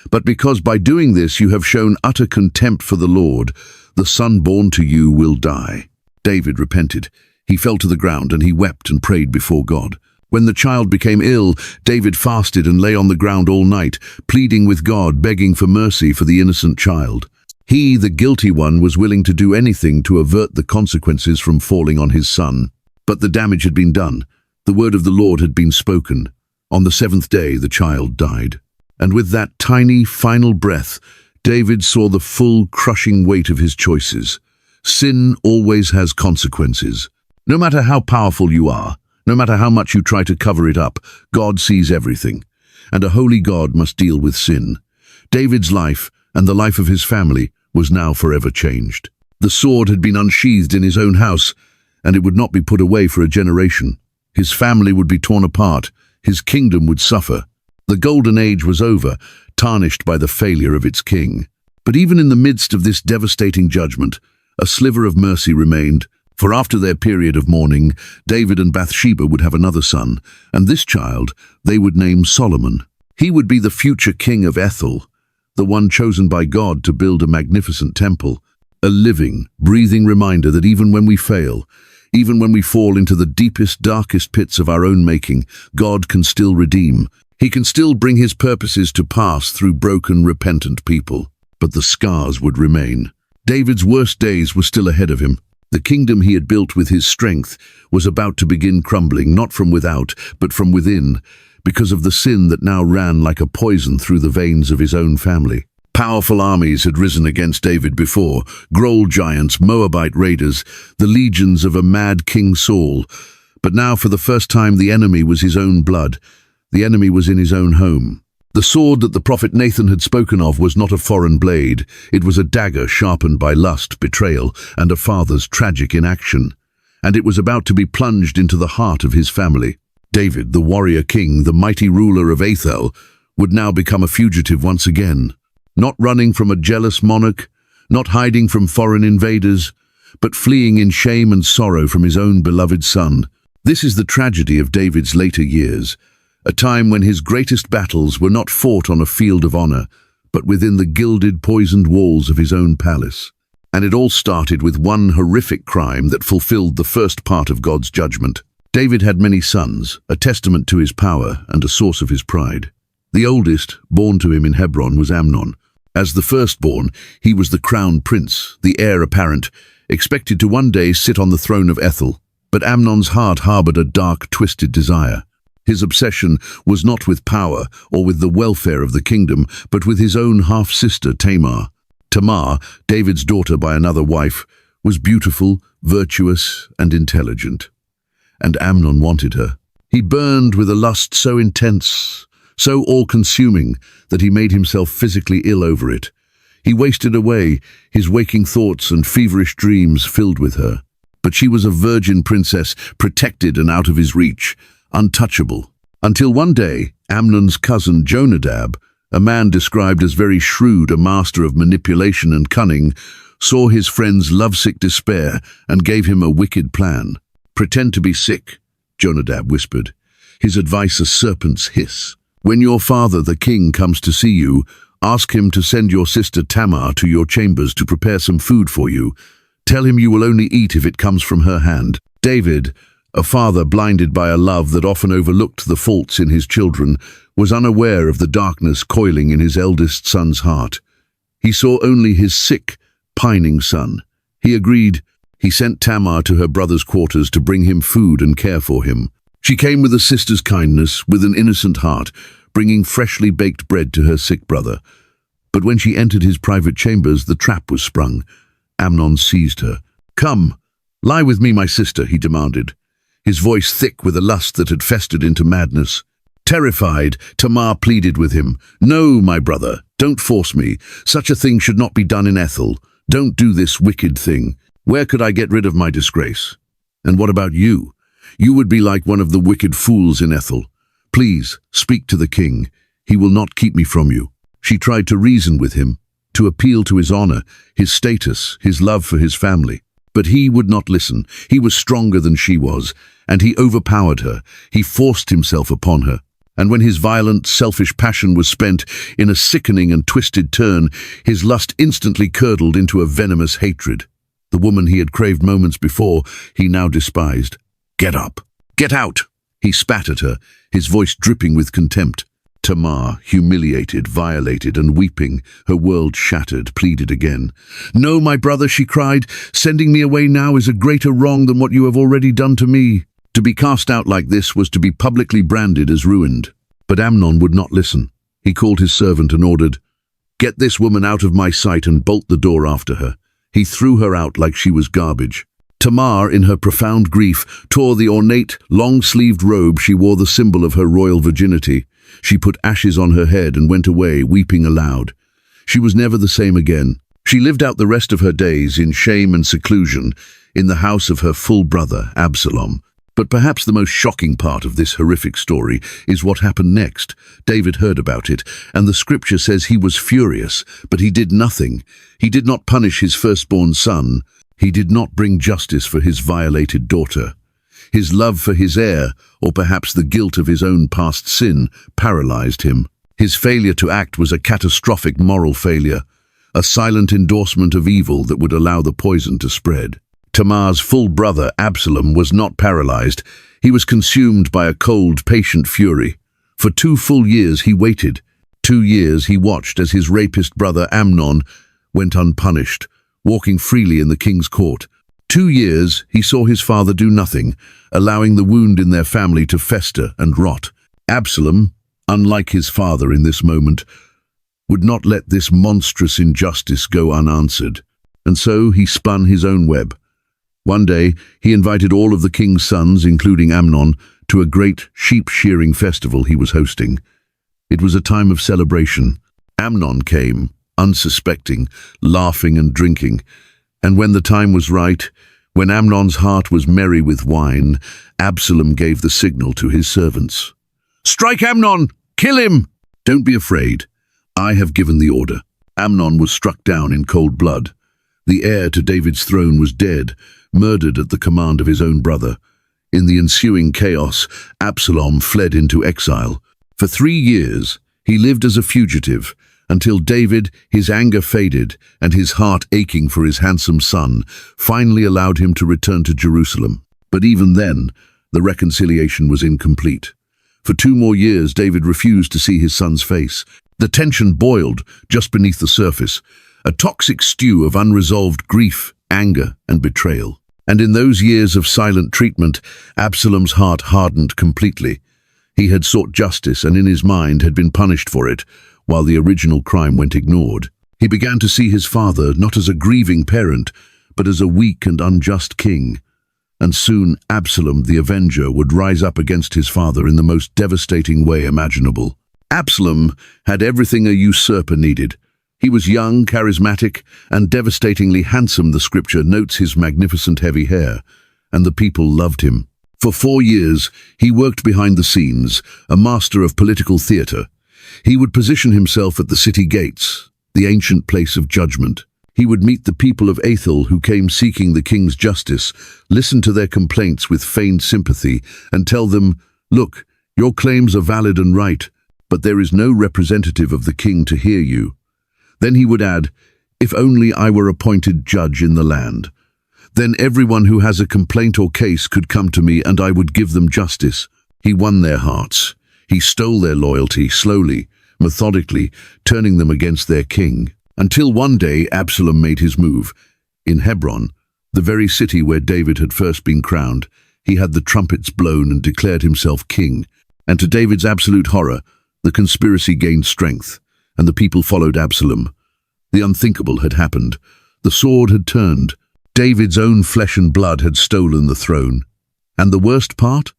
A: But because by doing this you have shown utter contempt for the Lord, the son born to you will die." David repented. He fell to the ground and he wept and prayed before God. When the child became ill, David fasted and lay on the ground all night, pleading with God, begging for mercy for the innocent child. He, the guilty one, was willing to do anything to avert the consequences from falling on his son. But the damage had been done. The word of the Lord had been spoken. On the 7th day, the child died. And with that tiny, final breath, David saw the full, crushing weight of his choices. Sin always has consequences. No matter how powerful you are, no matter how much you try to cover it up, God sees everything. And a holy God must deal with sin. David's life, and the life of his family, was now forever changed. The sword had been unsheathed in his own house, and it would not be put away for a generation. His family would be torn apart. His kingdom would suffer. The golden age was over, tarnished by the failure of its king. But even in the midst of this devastating judgment, a sliver of mercy remained. For after their period of mourning, David and Bathsheba would have another son, and this child they would name Solomon. He would be the future king of Ethel, the one chosen by God to build a magnificent temple. A living, breathing reminder that even when we fail, even when we fall into the deepest, darkest pits of our own making, God can still redeem. He can still bring his purposes to pass through broken, repentant people. But the scars would remain. David's worst days were still ahead of him. The kingdom he had built with his strength was about to begin crumbling, not from without, but from within, because of the sin that now ran like a poison through the veins of his own family. Powerful armies had risen against David before, Groll giants, Moabite raiders, the legions of a mad King Saul. But now for the first time the enemy was his own blood. The enemy was in his own home. The sword that the prophet Nathan had spoken of was not a foreign blade. It was a dagger sharpened by lust, betrayal, and a father's tragic inaction. And it was about to be plunged into the heart of his family. David, the warrior king, the mighty ruler of Ethel, would now become a fugitive once again. Not running from a jealous monarch, not hiding from foreign invaders, but fleeing in shame and sorrow from his own beloved son. This is the tragedy of David's later years, a time when his greatest battles were not fought on a field of honor, but within the gilded, poisoned walls of his own palace. And it all started with one horrific crime that fulfilled the first part of God's judgment. David had many sons, a testament to his power and a source of his pride. The oldest, born to him in Hebron, was Amnon. As the firstborn, he was the crown prince, the heir apparent, expected to one day sit on the throne of Ethel. But Amnon's heart harbored a dark, twisted desire. His obsession was not with power or with the welfare of the kingdom, but with his own half-sister Tamar. Tamar, David's daughter by another wife, was beautiful, virtuous, and intelligent. And Amnon wanted her. He burned with a lust so intense, so all-consuming, that he made himself physically ill over it. He wasted away, his waking thoughts and feverish dreams filled with her. But she was a virgin princess, protected and out of his reach, untouchable. Until one day, Amnon's cousin Jonadab, a man described as very shrewd, a master of manipulation and cunning, saw his friend's lovesick despair and gave him a wicked plan. "Pretend to be sick," Jonadab whispered, his advice a serpent's hiss. "When your father, the king, comes to see you, ask him to send your sister Tamar to your chambers to prepare some food for you. Tell him you will only eat if it comes from her hand." David, a father blinded by a love that often overlooked the faults in his children, was unaware of the darkness coiling in his eldest son's heart. He saw only his sick, pining son. He agreed. He sent Tamar to her brother's quarters to bring him food and care for him. She came with a sister's kindness, with an innocent heart, bringing freshly baked bread to her sick brother. But when she entered his private chambers, the trap was sprung. Amnon seized her. "Come, lie with me, my sister," he demanded, his voice thick with a lust that had festered into madness. Terrified, Tamar pleaded with him. "No, my brother, don't force me. Such a thing should not be done in Ethel. Don't do this wicked thing. Where could I get rid of my disgrace? And what about you? You would be like one of the wicked fools in Ethel. Please, speak to the king. He will not keep me from you." She tried to reason with him, to appeal to his honor, his status, his love for his family. But he would not listen. He was stronger than she was, and he overpowered her. He forced himself upon her. And when his violent, selfish passion was spent in a sickening and twisted turn, his lust instantly curdled into a venomous hatred. The woman he had craved moments before, he now despised. "Get up! Get out!" He spat at her, his voice dripping with contempt. Tamar, humiliated, violated, and weeping, her world shattered, pleaded again. "No, my brother," she cried, "sending me away now is a greater wrong than what you have already done to me." To be cast out like this was to be publicly branded as ruined. But Amnon would not listen. He called his servant and ordered, "Get this woman out of my sight and bolt the door after her." He threw her out like she was garbage. Tamar, in her profound grief, tore the ornate, long-sleeved robe she wore, the symbol of her royal virginity. She put ashes on her head and went away, weeping aloud. She was never the same again. She lived out the rest of her days in shame and seclusion, in the house of her full brother, Absalom. But perhaps the most shocking part of this horrific story is what happened next. David heard about it, and the scripture says he was furious, but he did nothing. He did not punish his firstborn son. He did not bring justice for his violated daughter. His love for his heir, or perhaps the guilt of his own past sin, paralyzed him. His failure to act was a catastrophic moral failure, a silent endorsement of evil that would allow the poison to spread. Tamar's full brother, Absalom, was not paralyzed. He was consumed by a cold, patient fury. For 2 full years he waited. 2 years he watched as his rapist brother Amnon went unpunished, walking freely in the king's court. 2 years he saw his father do nothing, allowing the wound in their family to fester and rot. Absalom, unlike his father in this moment, would not let this monstrous injustice go unanswered, and so he spun his own web. One day he invited all of the king's sons, including Amnon, to a great sheep-shearing festival he was hosting. It was a time of celebration. Amnon came, unsuspecting, laughing and drinking, and when the time was right, when Amnon's heart was merry with wine, Absalom gave the signal to his servants. "Strike Amnon! Kill him! Don't be afraid. I have given the order." Amnon was struck down in cold blood. The heir to David's throne was dead, murdered at the command of his own brother. In the ensuing chaos, Absalom fled into exile. For 3 years, he lived as a fugitive, until David, his anger faded, and his heart aching for his handsome son, finally allowed him to return to Jerusalem. But even then, the reconciliation was incomplete. For 2 more years, David refused to see his son's face. The tension boiled just beneath the surface, a toxic stew of unresolved grief, anger, and betrayal. And in those years of silent treatment, Absalom's heart hardened completely. He had sought justice and in his mind had been punished for it, while the original crime went ignored. He began to see his father not as a grieving parent, but as a weak and unjust king. And soon Absalom, the avenger, would rise up against his father in the most devastating way imaginable. Absalom had everything a usurper needed. He was young, charismatic, and devastatingly handsome. The scripture notes his magnificent heavy hair, and the people loved him. For 4 years, he worked behind the scenes, a master of political theater. He would position himself at the city gates, the ancient place of judgment. He would meet the people of Athol who came seeking the king's justice, listen to their complaints with feigned sympathy, and tell them, "Look, your claims are valid and right, but there is no representative of the king to hear you." Then he would add, "If only I were appointed judge in the land. Then everyone who has a complaint or case could come to me and I would give them justice." He won their hearts. He stole their loyalty, slowly, methodically, turning them against their king. Until one day Absalom made his move. In Hebron, the very city where David had first been crowned, he had the trumpets blown and declared himself king. And to David's absolute horror, the conspiracy gained strength, and the people followed Absalom. The unthinkable had happened. The sword had turned. David's own flesh and blood had stolen the throne. And the worst part?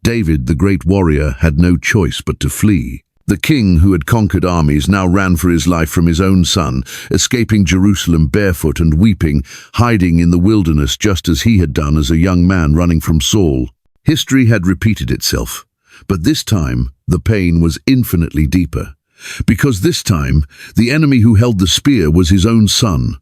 A: David, the great warrior, had no choice but to flee. The king, who had conquered armies, now ran for his life from his own son, escaping Jerusalem barefoot and weeping, hiding in the wilderness just as he had done as a young man running from Saul. History had repeated itself, but this time the pain was infinitely deeper. Because this time, the enemy who held the spear was his own son.